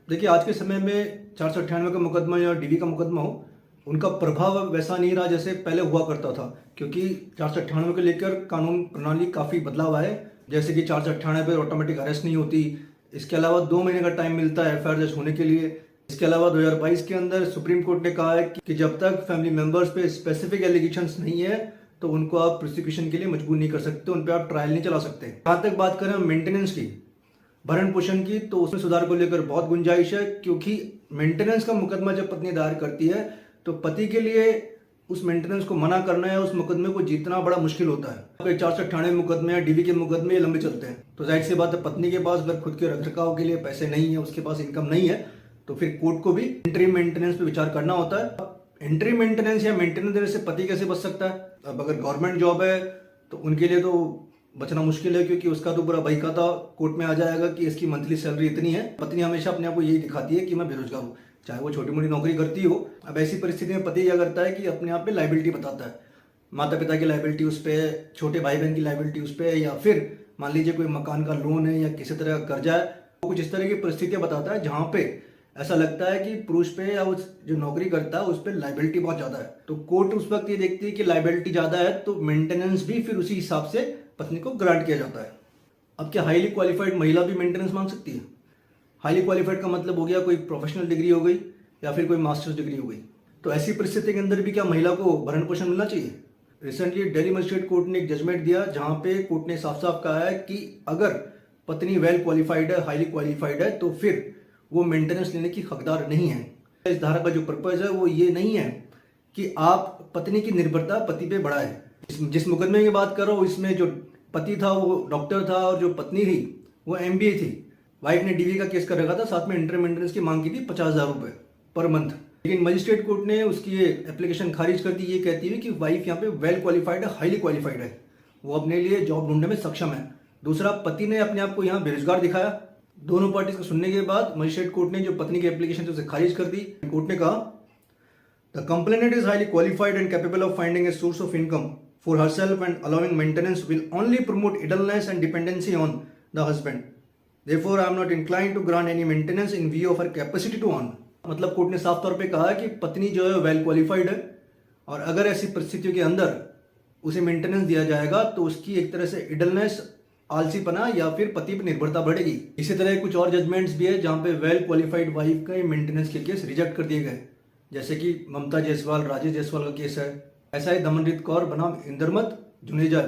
देखिए, आज के समय में 498 का मुकदमा या डीवी का मुकदमा हो, उनका प्रभाव वैसा नहीं रहा जैसे पहले हुआ करता था, क्योंकि 498 को लेकर कानून प्रणाली काफ़ी बदलाव आए। जैसे कि 498 पर ऑटोमेटिक अरेस्ट नहीं होती। इसके अलावा 2 महीने का टाइम मिलता है एफआईआर दर्ज होने के लिए। इसके अलावा 2022 के अंदर सुप्रीम कोर्ट ने कहा है कि जब तक फैमिली मेंबर्स पे स्पेसिफिक एलिगेशंस नहीं है तो उनको आप प्रोसिक्यूशन के लिए मजबूर नहीं कर सकते, उन पर आप ट्रायल नहीं चला सकते। जहाँ तक बात करें मेंटेनेंस की, भरण पोषण की, तो उसमें सुधार को लेकर बहुत गुंजाइश है, क्योंकि मेंटेनेंस का मुकदमा जब पत्नी दायर करती है तो पति के लिए उस मेंटेनेंस को मना करना या उस मुकदमे को जीतना बड़ा मुश्किल होता है। 498 मुकदमे या डीवी के मुकदमे लंबे चलते हैं, तो जाहिर सी बात है पत्नी के पास अगर खुद के रखरखाव के लिए पैसे नहीं है, उसके पास इनकम नहीं है, तो फिर कोर्ट को भी इंटरिम मेंटेनेंस पे विचार करना होता है। इंटरिम मेंटेनेंस या मेंटेनेंस देने से पति कैसे बच सकता है? अब अगर गवर्नमेंट जॉब है तो उनके लिए तो बचना मुश्किल है, क्योंकि उसका तो पूरा बहीखाता कोर्ट में आ जाएगा कि इसकी मंथली सैलरी इतनी है। पत्नी हमेशा अपने आप को यही दिखाती है कि मैं बेरोजगार हूँ, चाहे वो छोटी मोटी नौकरी करती हो। अब ऐसी परिस्थिति में पति क्या करता है कि अपने आप पे लाइबिलिटी बताता है, माता पिता की लाइबिलिटी उस पर, छोटे भाई बहन की लाइबिलिटी उस पर, या फिर मान लीजिए कोई मकान का लोन है या किसी तरह का कर्जा है, वो कुछ इस तरह की परिस्थितियां बताता है जहाँ पे ऐसा लगता है कि पुरुष पे या उस जो नौकरी करता है उस पर लाइबिलिटी बहुत ज़्यादा है। तो कोर्ट उस वक्त ये देखती है कि लाइबिलिटी ज़्यादा है तो मेंटेनेंस भी फिर उसी हिसाब से पत्नी को ग्रांट किया जाता है। अब क्या हाईली क्वालिफाइड महिला भी मेंटेनेंस मांग सकती है? हाईली क्वालिफाइड का मतलब हो गया कोई प्रोफेशनल डिग्री हो गई या फिर कोई मास्टर्स डिग्री हो गई। तो ऐसी परिस्थिति के अंदर भी क्या महिला को भरण पोषण मिलना चाहिए? रिसेंटली दिल्ली मजिस्ट्रेट कोर्ट ने एक जजमेंट दिया जहाँ पे कोर्ट ने साफ साफ कहा है कि अगर पत्नी वेल क्वालिफाइड है, हाईली क्वालिफाइड है, तो फिर वो मेंटेनेंस लेने की हकदार नहीं है। इस धारा का जो पर्पज है वो ये नहीं है कि आप पत्नी की निर्भरता पति पे बढ़ाए। जिस मुकदमे की बात कर रहा हूँ इसमें जो पति था वो डॉक्टर था और जो पत्नी थी वो MBA थी। वाइफ ने डीवी का केस कर रखा था, साथ में इंटर मेंटेनेंस की मांग की थी 50,000 रुपये पर मंथ। लेकिन मजिस्ट्रेट कोर्ट ने उसकी ये एप्लीकेशन खारिज कर दी, ये कहती हुई कि वाइफ यहाँ पे वेल क्वालिफाइड है, हाईली क्वालिफाइड है, वो अपने लिए जॉब ढूंढने में सक्षम है। दूसरा, पति ने अपने आप को यहाँ बेरोजगार दिखाया। दोनों पार्टीज को सुनने के बाद मजिस्ट्रेट कोर्ट ने जो पत्नी की एप्लीकेशन थी उसे खारिज कर दी। कोर्ट ने कहा the complainant is highly qualified and capable of finding a source of income for herself and allowing maintenance will only promote idleness and dependency on the husband. Therefore, I am not inclined to grant any maintenance in view of her capacity to earn। मतलब court ने साफ तौर पे कहा है कि पत्नी जो है वेल क्वालिफाइड है और अगर ऐसी परिस्थितियों के अंदर उसे मेंटेनेंस दिया जाएगा तो उसकी एक तरह से इडलनेस, आलसीपना या फिर पति पर निर्भरता बढ़ेगी। इसी तरह कुछ और जजमेंट्स भी है जहाँ पे वेल क्वालिफाइड वाइफ का मेंटेनेंस के केस रिजेक्ट कर दिए गए, जैसे कि ममता जायसवाल, राजेश जायसवाल का केस है। ऐसा ही दमनजीत कौर बनाम इंदरमत जुनेजा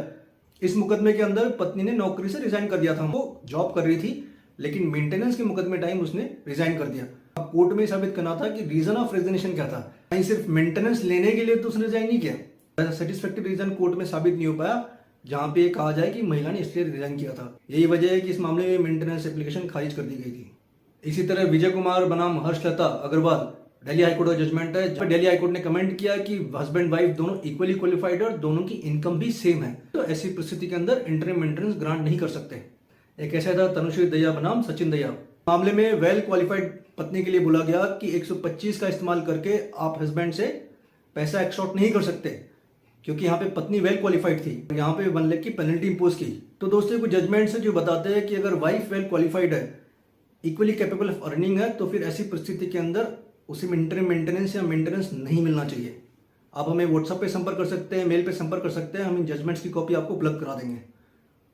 इस मुकदमे के अंदर पत्नी ने नौकरी से रिजाइन कर दिया था। वो जॉब कर रही थी लेकिन मेंटेनेंस के मुकदमे टाइम उसने रिजाइन कर दिया। अब कोर्ट में साबित करना था कि रीजन ऑफ रेजिग्नेशन क्या था। कहीं सिर्फ मेंटेनेंस लेने के लिए तो उसने रिजाइन नहीं किया। सेटिस्फैक्टरी रीजन कोर्ट में साबित नहीं हो पाया जहां पे कहा जाए कि महिला ने इसलिए रिजाइन किया था। यही वजह है कि इस मामले में मेंटेनेंस एप्लीकेशन खारिज कर दी गई थी। इसी तरह विजय कुमार बनाम हर्षलता अग्रवाल दिल्ली हाईकोर्ट का जजमेंट है, जहां दिल्ली हाईकोर्ट ने कमेंट किया कि हस्बैंड वाइफ दोनों इक्वली क्वालिफाइड और दोनों की इनकम भी सेम है, तो ऐसी परिस्थिति के अंदर इंटरिम मेंटेनेंस ग्रांट नहीं कर सकते। एक ऐसा था तनुश्री दहिया बनाम सचिन दहिया। मामले में वेल क्वालिफाइड पत्नी के लिए बोला गया कि 125 का इस्तेमाल करके आप हस्बैंड से पैसा एक्सटॉर्ट नहीं कर सकते, क्योंकि यहाँ पे पत्नी वेल क्वालिफाइड थी। यहाँ पे 1 लाख की पेनल्टी इंपोज की। तो दोस्तों कुछ जजमेंट से जो बताते हैं कि अगर वाइफ वेल क्वालिफाइड है, इक्वली कैपेबल ऑफ अर्निंग है, तो फिर ऐसी परिस्थिति के अंदर उसे इंटरिम मेंटेनेंस या मेंटेनेंस नहीं मिलना चाहिए। आप हमें व्हाट्सएप पे संपर्क कर सकते हैं, मेल पे संपर्क कर सकते हैं, हम इन जजमेंट्स की कॉपी आपको उपलब्ध करा देंगे।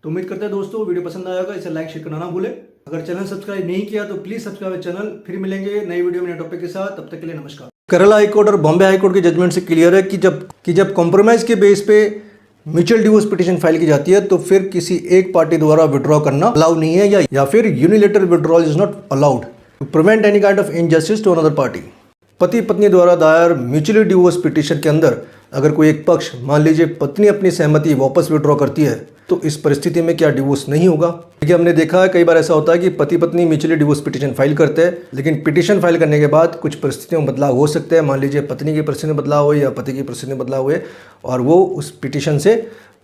तो उम्मीद करते हैं दोस्तों वीडियो पसंद आएगा, इसे लाइक शेयर करना ना भूलें। अगर चैनल सब्सक्राइब नहीं किया तो प्लीज सब्सक्राइब चैनल। फिर मिलेंगे नई वीडियो में नए टॉपिक के साथ, तब तक के लिए नमस्कार। केरला हाईकोर्ट और बॉम्बे हाईकोर्ट के जजमेंट से क्लियर है कि जब कॉम्प्रोमाइज के बेस पे म्यूचुअल डिवोर्स पिटीशन फाइल की जाती है तो फिर किसी एक पार्टी द्वारा विड्रॉ करना अलाउ नहीं है, या फिर unilateral withdrawal is not allowed to prevent any kind of injustice to another party. पति पत्नी द्वारा दायर म्यूचुअली डिवोर्स पिटीशन के अंदर अगर कोई एक पक्ष, मान लीजिए पत्नी अपनी सहमति वापस विड्रॉ करती है, तो इस परिस्थिति में क्या डिवोर्स नहीं होगा? देखिए हमने देखा है कई बार ऐसा होता है कि पति पत्नी म्यूचुअली डिवोर्स पिटीशन फाइल करते हैं, लेकिन पिटीशन फाइल करने के बाद कुछ परिस्थितियों में बदलाव हो सकते हैं। मान लीजिए पत्नी की परिस्थिति में बदलाव हुए या पति की परिस्थिति में बदलाव हुए और वो उस पिटीशन से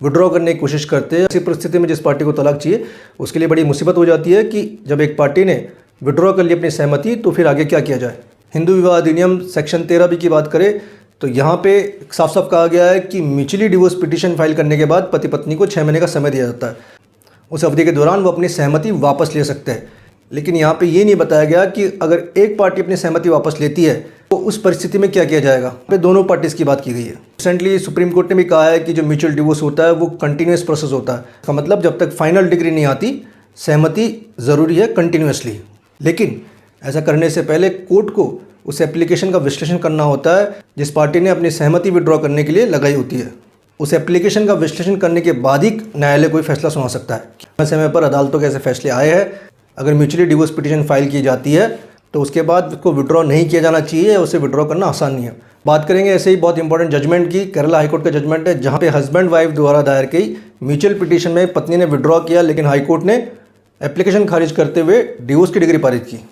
विड्रॉ करने की कोशिश करते हैं। ऐसी परिस्थिति में जिस पार्टी को तलाक चाहिए उसके लिए बड़ी मुसीबत हो जाती है कि जब एक पार्टी ने विड्रॉ कर ली अपनी सहमति, तो फिर आगे क्या किया जाए। हिंदू विवाह अधिनियम सेक्शन 13 बी की बात करें तो यहाँ पे साफ साफ कहा गया है कि म्यूचुअली डिवोर्स पिटीशन फाइल करने के बाद पति पत्नी को 6 महीने का समय दिया जाता है। उस अवधि के दौरान वो अपनी सहमति वापस ले सकते हैं। लेकिन यहाँ पे ये नहीं बताया गया कि अगर एक पार्टी अपनी सहमति वापस लेती है तो उस परिस्थिति में क्या किया जाएगा। पे दोनों पार्टीज की बात की गई है। रिसेंटली सुप्रीम कोर्ट ने भी कहा है कि जो म्यूचुअल डिवोर्स होता है वो कंटिन्यूस प्रोसेस होता है। इसका मतलब जब तक फाइनल डिग्री नहीं आती सहमति ज़रूरी है कंटिन्यूसली। लेकिन ऐसा करने से पहले कोर्ट को उस एप्लीकेशन का विश्लेषण करना होता है जिस पार्टी ने अपनी सहमति विड्रॉ करने के लिए लगाई होती है। उस एप्लीकेशन का विश्लेषण करने के बाद ही न्यायालय कोई फैसला सुना सकता है। समय पर अदालतों के ऐसे फैसले आए हैं। अगर म्यूचुअली डिवोर्स पिटीशन फाइल की जाती है तो उसके बाद उसको विड्रॉ नहीं किया जाना चाहिए, उसे विड्रॉ करना आसान नहीं है। बात करेंगे ऐसे ही बहुत इंपॉर्टेंट जजमेंट की। केरला हाईकोर्ट का जजमेंट है जहाँ पे हस्बैंड वाइफ द्वारा दायर की म्यूचुअल पिटीशन में पत्नी ने विड्रॉ किया, लेकिन हाईकोर्ट ने एप्लीकेशन खारिज करते हुए डिवोर्स की डिग्री पारित की।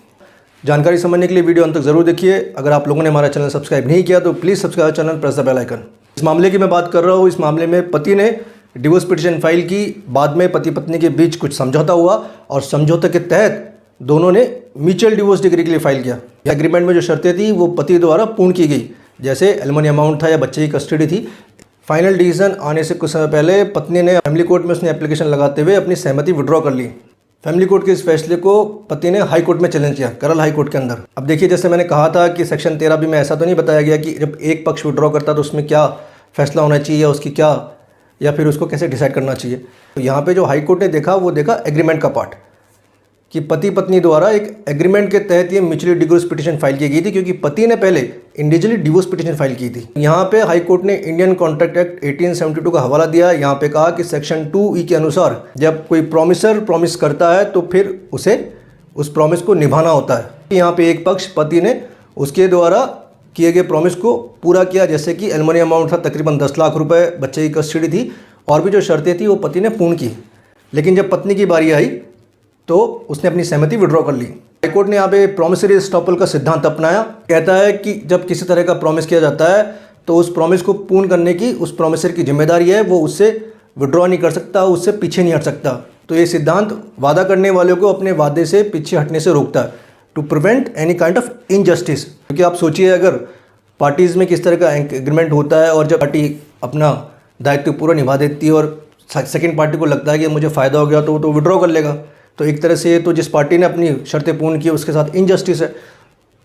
जानकारी समझने के लिए वीडियो अंत तक जरूर देखिए। अगर आप लोगों ने हमारा चैनल सब्सक्राइब नहीं किया तो please subscribe channel, press the bell icon. इस मामले की मैं बात कर रहा हूँ। इस मामले में पति ने डिवोर्स पिटीशन फाइल की, बाद में पति पत्नी के बीच कुछ समझौता हुआ और समझौते के तहत दोनों ने म्यूचुअल डिवोर्स डिग्री के लिए फाइल किया। एग्रीमेंट में जो शर्तें थी वो पति द्वारा पूर्ण की गई, जैसे एलिमनी अमाउंट था या बच्चे की कस्टडी थी। फाइनल डिसीजन आने से कुछ समय पहले पत्नी ने फैमिली कोर्ट में उसने एप्लीकेशन लगाते हुए अपनी सहमति विड्रॉ कर ली। फैमिली कोर्ट के इस फैसले को पति ने हाई कोर्ट में चैलेंज किया, केरल हाई कोर्ट के अंदर। अब देखिए जैसे मैंने कहा था कि सेक्शन 13 बी में ऐसा तो नहीं बताया गया कि जब एक पक्ष विड्रॉ करता है तो उसमें क्या फैसला होना चाहिए या उसकी क्या, या फिर उसको कैसे डिसाइड करना चाहिए। तो यहाँ पे जो हाई कोर्ट ने देखा वो देखा एग्रीमेंट का पार्ट, कि पति पत्नी द्वारा एक एग्रीमेंट के तहत ये म्यूचुअली डिवोर्स पिटीशन फाइल की गई थी, क्योंकि पति ने पहले इंडिविजुअली डिवोर्स पिटीशन फाइल की थी। यहाँ पे हाई कोर्ट ने इंडियन कॉन्ट्रैक्ट एक्ट 1872 का हवाला दिया। यहाँ पे कहा कि सेक्शन 2E के अनुसार जब कोई प्रॉमिसर प्रॉमिस करता है तो फिर उसे उस प्रॉमिस को निभाना होता है। यहाँ पे एक पक्ष पति ने उसके द्वारा किए गए प्रॉमिस को पूरा किया, जैसे कि एलिमनी अमाउंट था तकरीबन 10 लाख रुपए, बच्चे की कस्टडी थी और भी जो शर्तें थी वो पति ने पूर्ण की। लेकिन जब पत्नी की बारी आई तो उसने अपनी सहमति विड्रॉ कर ली। हाईकोर्ट ने यहाँ पे प्रॉमिसरी एस्टॉपल का सिद्धांत अपनाया। कहता है कि जब किसी तरह का प्रॉमिस किया जाता है तो उस प्रॉमिस को पूर्ण करने की उस प्रॉमिसर की जिम्मेदारी है, वो उससे विड्रॉ नहीं कर सकता, उससे पीछे नहीं हट सकता। तो ये सिद्धांत वादा करने वालों को अपने वादे से पीछे हटने से रोकता है, to prevent any kind of injustice. क्योंकि आप सोचिए अगर पार्टीज़ में किस तरह का एग्रीमेंट होता है और जब पार्टी अपना दायित्व पूरा निभा देती है और सेकेंड पार्टी को लगता है कि मुझे फ़ायदा हो गया तो वो तो विड्रॉ कर लेगा। तो एक तरह से तो जिस पार्टी ने अपनी शर्तें पूर्ण की उसके साथ इनजस्टिस है।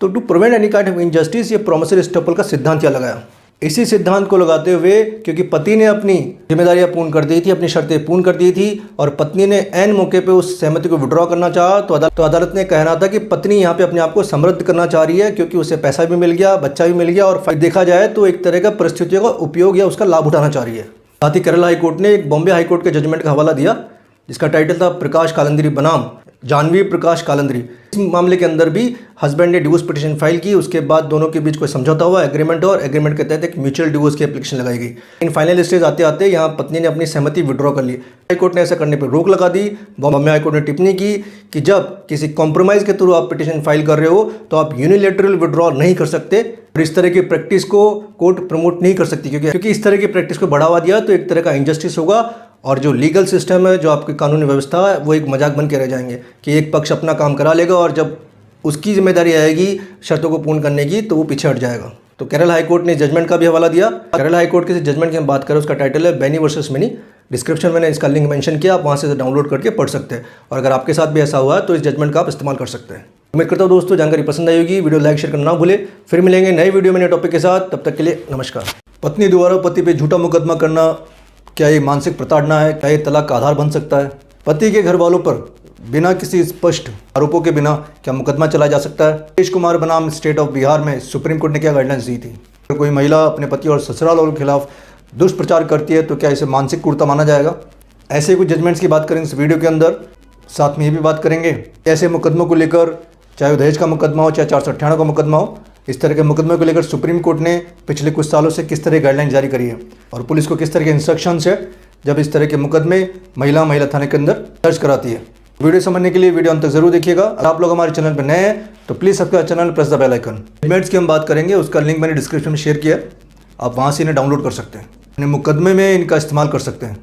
तो to prevent any kind of injustice ये प्रॉमिसरी एस्टॉपल का सिद्धांत क्या लगाया। इसी सिद्धांत को लगाते हुए क्योंकि पति ने अपनी जिम्मेदारियां पूर्ण कर दी थी, अपनी शर्तें पूर्ण कर दी थी और पत्नी ने ऐन मौके पे उस सहमति को विड्रॉ करना चाहा, तो अदालत ने कहना था कि पत्नी यहाँ पे अपने आप को समृद्ध करना चाह रही है, क्योंकि उसे पैसा भी मिल गया, बच्चा भी मिल गया और देखा जाए तो एक तरह का परिस्थितियों का उपयोग या उसका लाभ उठाना चाह रही है। साथ ही केरला हाईकोर्ट ने एक बॉम्बे हाईकोर्ट के जजमेंट का हवाला दिया जिसका टाइटल था प्रकाश कालंदरी बनाम जानवी प्रकाश कालंदरी। इस मामले के अंदर भी हस्बैंड ने डिवोर्स पिटीशन फाइल की, उसके बाद दोनों के बीच कोई समझौता हुआ, एग्रीमेंट और एग्रीमेंट के तहत एक म्यूचुअल डिवोर्स की एप्लीकेशन लगाई गई। इन फाइनल स्टेज आते आते यहाँ पत्नी ने अपनी सहमति विड्रॉ कर ली। हाईकोर्ट ने ऐसा करने पर रोक लगा दी। बॉम्बे हाईकोर्ट ने टिप्पणी की कि जब किसी कॉम्प्रोमाइज़ के थ्रू आप पिटीशन फाइल कर रहे हो तो आप यूनिलैटरल विड्रॉ नहीं कर सकते और इस तरह की प्रैक्टिस को कोर्ट प्रमोट नहीं कर सकती, क्योंकि इस तरह की प्रैक्टिस को बढ़ावा दिया तो एक तरह का इनजस्टिस होगा और जो लीगल सिस्टम है, जो आपकी कानूनी व्यवस्था है, वो एक मजाक बन के रह जाएंगे कि एक पक्ष अपना काम करा लेगा और जब उसकी जिम्मेदारी आएगी शर्तों को पूर्ण करने की तो वो पीछे हट जाएगा। तो केरल हाईकोर्ट ने जजमेंट का भी हवाला दिया। केरल हाईकोर्ट के जजमेंट की हम बात करें, उसका टाइटल है बेनी वर्सेस मिनी। डिस्क्रिप्शन मैंने इसका लिंक मेंशन किया, आप वहाँ से डाउनलोड करके पढ़ सकते हैं और अगर आपके साथ भी ऐसा हुआ है तो इस जजमेंट का आप इस्तेमाल कर सकते हैं। उम्मीद करता हूँ दोस्तों जानकारी पसंद आई होगी। वीडियो लाइक शेयर करना ना भूले। फिर मिलेंगे नए वीडियो में नए टॉपिक के साथ, तब तक के लिए नमस्कार। पत्नी द्वारा पति पे झूठा मुकदमा करना, क्या ये मानसिक प्रताड़ना है? क्या ये तलाक का आधार बन सकता है? पति के घर वालों पर बिना किसी स्पष्ट आरोपों के बिना क्या मुकदमा चलाया जा सकता है? नीतीश कुमार बनाम स्टेट ऑफ बिहार में सुप्रीम कोर्ट ने क्या गाइडलाइंस दी थी? अगर कोई महिला अपने पति और ससुराल वालों के खिलाफ दुष्प्रचार करती है तो क्या इसे मानसिक क्रूरता माना जाएगा? ऐसे कुछ जजमेंट्स की बात करेंगे इस वीडियो के अंदर। साथ में ये भी बात करेंगे ऐसे मुकदमों को लेकर, चाहे वो दहेज का मुकदमा हो, चाहे 498 का मुकदमा हो, इस तरह के मुकदमे को लेकर सुप्रीम कोर्ट ने पिछले कुछ सालों से किस तरह गाइडलाइन जारी करी है और पुलिस को किस तरह के इंस्ट्रक्शंस है जब इस तरह के मुकदमे महिला थाने के अंदर दर्ज कराती है। वीडियो समझने के लिए वीडियो अंत तक जरूर देखिएगा। अगर आप लोग हमारे चैनल पर नए हैं तो please subscribe channel, press the bell icon. Judgments की हम बात करेंगे, उसका लिंक मैंने डिस्क्रिप्शन में शेयर किया है, आप वहाँ से इन्हें डाउनलोड कर सकते हैं, अपने मुकदमे में इनका इस्तेमाल कर सकते हैं।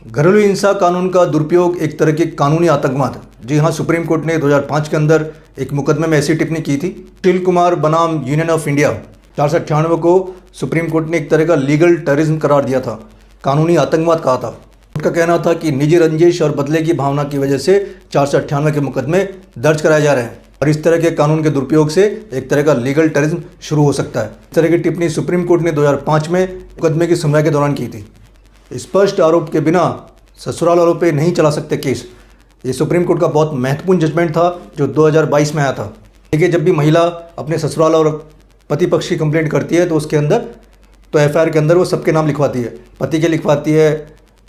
घरेलू हिंसा कानून का दुरुपयोग एक तरह के कानूनी आतंकवाद। जी हाँ, सुप्रीम कोर्ट ने 2005 के अंदर एक मुकदमे में ऐसी टिप्पणी की थी। सुशील कुमार बनाम यूनियन ऑफ इंडिया 498 को सुप्रीम कोर्ट ने एक तरह का लीगल टेररिज्म करार दिया था, कानूनी आतंकवाद कहा था। कोर्ट का कहना था कि निजी रंजिश और बदले की भावना की वजह से 498 के मुकदमे दर्ज कराए जा रहे हैं और इस तरह के कानून के दुरुपयोग से एक तरह का लीगल टेररिज्म शुरू हो सकता है। इस तरह की टिप्पणी सुप्रीम कोर्ट ने 2005 में मुकदमे की सुनवाई के दौरान की थी। स्पष्ट आरोप के बिना ससुराल वालों पे नहीं चला सकते केस। ये सुप्रीम कोर्ट का बहुत महत्वपूर्ण जजमेंट था जो 2022 में आया था। देखिए, जब भी महिला अपने ससुराल और पति पक्ष की कंप्लेंट करती है तो उसके अंदर तो एफआईआर के अंदर वो सबके नाम लिखवाती है, पति के लिखवाती है,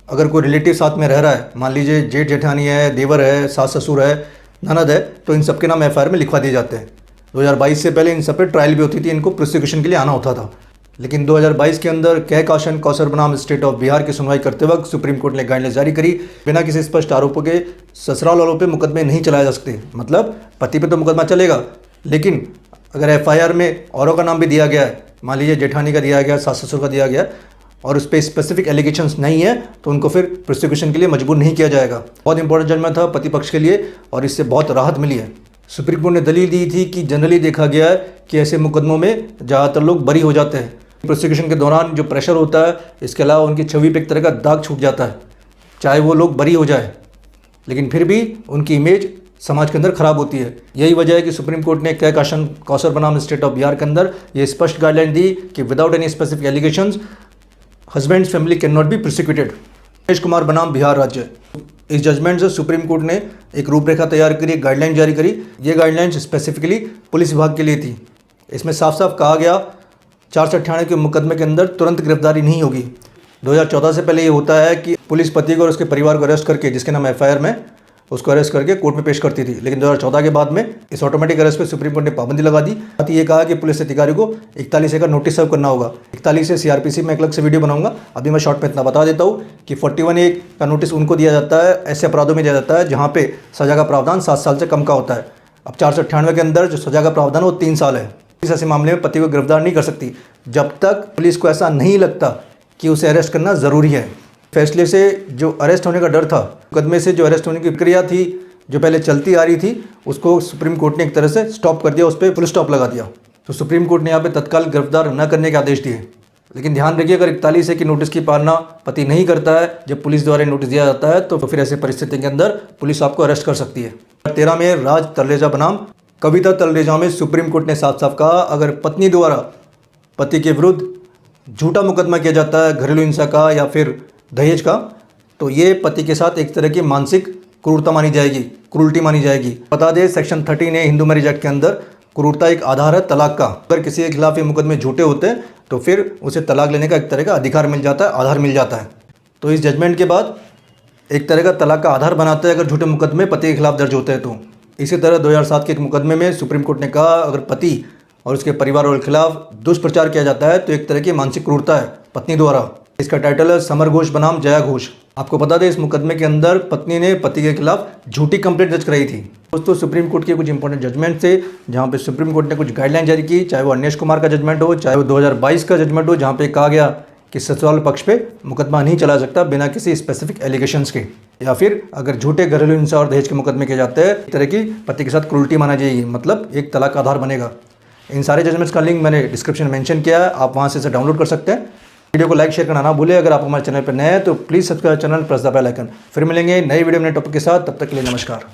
अगर कोई रिलेटिव साथ में रह रहा है, मान लीजिए जेठ जेठानी है, देवर है, सास ससुर है, ननद है, तो इन सबके नाम एफआईआर में लिखवा दिए जाते हैं। 2022 से पहले इन सब पे ट्रायल भी होती थी, इनको प्रोसिक्यूशन के लिए आना होता था। लेकिन 2022 के अंदर कहकाशन कौसर बनाम स्टेट ऑफ बिहार की सुनवाई करते वक्त सुप्रीम कोर्ट ने गाइडलाइंस जारी करी, बिना किसी स्पष्ट आरोपों के ससुराल वालों पे मुकदमे नहीं चलाए जा सकते। मतलब पति पे तो मुकदमा चलेगा, लेकिन अगर एफआईआर में औरों का नाम भी दिया गया है, मान लीजिए जेठानी का दिया गया, सास ससुर का दिया गया और उस पर स्पेसिफिक एलिगेशंस नहीं है तो उनको फिर प्रोसिक्यूशन के लिए मजबूर नहीं किया जाएगा। बहुत इंपॉर्टेंट जजमेंट था पति पक्ष के लिए और इससे बहुत राहत मिली है। सुप्रीम कोर्ट ने दलील दी थी कि जनरली देखा गया है कि ऐसे मुकदमों में ज़्यादातर लोग बरी हो जाते हैं। प्रोसिक्यूशन के दौरान जो प्रेशर होता है, इसके अलावा उनकी छवि पे एक तरह का दाग छूट जाता है, चाहे वो लोग बरी हो जाए, लेकिन फिर भी उनकी इमेज समाज के अंदर खराब होती है। यही वजह है कि सुप्रीम कोर्ट ने कहकाशन कौसर बनाम स्टेट ऑफ बिहार के अंदर ये स्पष्ट गाइडलाइन दी कि without any specific allegations husbands family can not be prosecuted. Nitish Kumar बनाम बिहार राज्य, इस जजमेंट से सुप्रीम कोर्ट ने एक रूपरेखा तैयार करी, गाइडलाइन जारी करी। ये गाइडलाइंस स्पेसिफिकली पुलिस विभाग के लिए थी। इसमें साफ साफ कहा गया 498 के मुकदमे के अंदर तुरंत गिरफ्तारी नहीं होगी। 2014 से पहले ये होता है कि पुलिस पति को और उसके परिवार को अरेस्ट करके, जिसके नाम एफआईआर में, उसको अरेस्ट करके कोर्ट में पेश करती थी। लेकिन 2014 के बाद में इस ऑटोमेटिक अरेस्ट पे सुप्रीम कोर्ट ने पाबंदी लगा दी। साथ ही ये कहा कि पुलिस अधिकारी को 41A का नोटिस सर्व करना होगा। 41 से सीआरपीसी में एक अलग से वीडियो बनाऊंगा, अभी मैं शॉर्ट में इतना बता देता हूँ कि 41A का नोटिस उनको दिया जाता है, ऐसे अपराधों में दिया जाता है जहाँ पे सजा का प्रावधान 7 साल से कम का होता है। अब 498 के अंदर जो सजा का प्रावधान वो 3 साल है। इस ऐसे मामले में पति को गिरफ्तार नहीं कर सकती जब तक पुलिस को ऐसा नहीं लगता कि उसे अरेस्ट करना ज़रूरी है। फैसले से जो अरेस्ट होने का डर था, मुकदमे से जो अरेस्ट होने की प्रक्रिया थी जो पहले चलती आ रही थी, उसको सुप्रीम कोर्ट ने एक तरह से स्टॉप कर दिया, उस पर फुल स्टॉप लगा दिया। तो सुप्रीम कोर्ट ने यहाँ पे तत्काल गिरफ्तार न करने के आदेश दिए। लेकिन ध्यान रखिए, अगर 41A की नोटिस की पालना पति नहीं करता है, जब पुलिस द्वारा नोटिस दिया जाता है, तो फिर ऐसी परिस्थिति के अंदर पुलिस आपको अरेस्ट कर सकती है। 13 में राज तलरेजा बनाम कविता तलरेजा में सुप्रीम कोर्ट ने साफ साफ कहा, अगर पत्नी द्वारा पति के विरुद्ध झूठा मुकदमा किया जाता है घरेलू हिंसा का या फिर दहेज का, तो ये पति के साथ एक तरह की मानसिक क्रूरता मानी जाएगी, क्रूरल्टी मानी जाएगी। बता दें, section 13A Hindu marriage act के अंदर क्रूरता एक आधार है तलाक का। अगर किसी के खिलाफ ये मुकदमे झूठे होते हैं तो फिर उसे तलाक लेने का एक तरह का अधिकार मिल जाता है, आधार मिल जाता है। तो इस जजमेंट के बाद एक तरह का तलाक का आधार बनाता है अगर झूठे मुकदमे पति के खिलाफ दर्ज होते हैं तो। इसी तरह 2007 के एक मुकदमे में सुप्रीम कोर्ट ने कहा अगर पति और उसके परिवार वालों के खिलाफ दुष्प्रचार किया जाता है तो एक तरह की मानसिक क्रूरता है पत्नी द्वारा। इसका टाइटल है समर घोष बनाम जया घोष। आपको बता दें इस मुकदमे के अंदर पत्नी ने पति के खिलाफ झूठी कंप्लेंट दर्ज कराई थी। दोस्तों सुप्रीम कोर्ट के कुछ इंपॉर्टेंट जजमेंट थे जहां पे सुप्रीम कोर्ट ने कुछ गाइडलाइन जारी की, चाहे वो अनिश कुमार का जजमेंट हो, चाहे वो 2022 का जजमेंट हो, जहां पे कहा गया कि ससुराल पक्ष पे मुकदमा नहीं चला सकता बिना किसी स्पेसिफिक एलिगेशंस के, या फिर अगर झूठे घरेलू हिंसा और दहेज के मुकदमे किए जाते हैं इस तरह की पति के साथ क्रूरटी माना जाएगी, मतलब एक तलाक का आधार बनेगा। इन सारे जजमेंट्स का लिंक मैंने डिस्क्रिप्शन में मेंशन किया है, आप वहां से इसे डाउनलोड कर सकते हैं। वीडियो को लाइक शेयर करना ना भूलें। अगर आप हमारे चैनल पर नए हैं तो please subscribe channel, press the bell icon. फिर मिलेंगे नई वीडियो में नए टॉपिक के साथ, तब तक के लिए नमस्कार।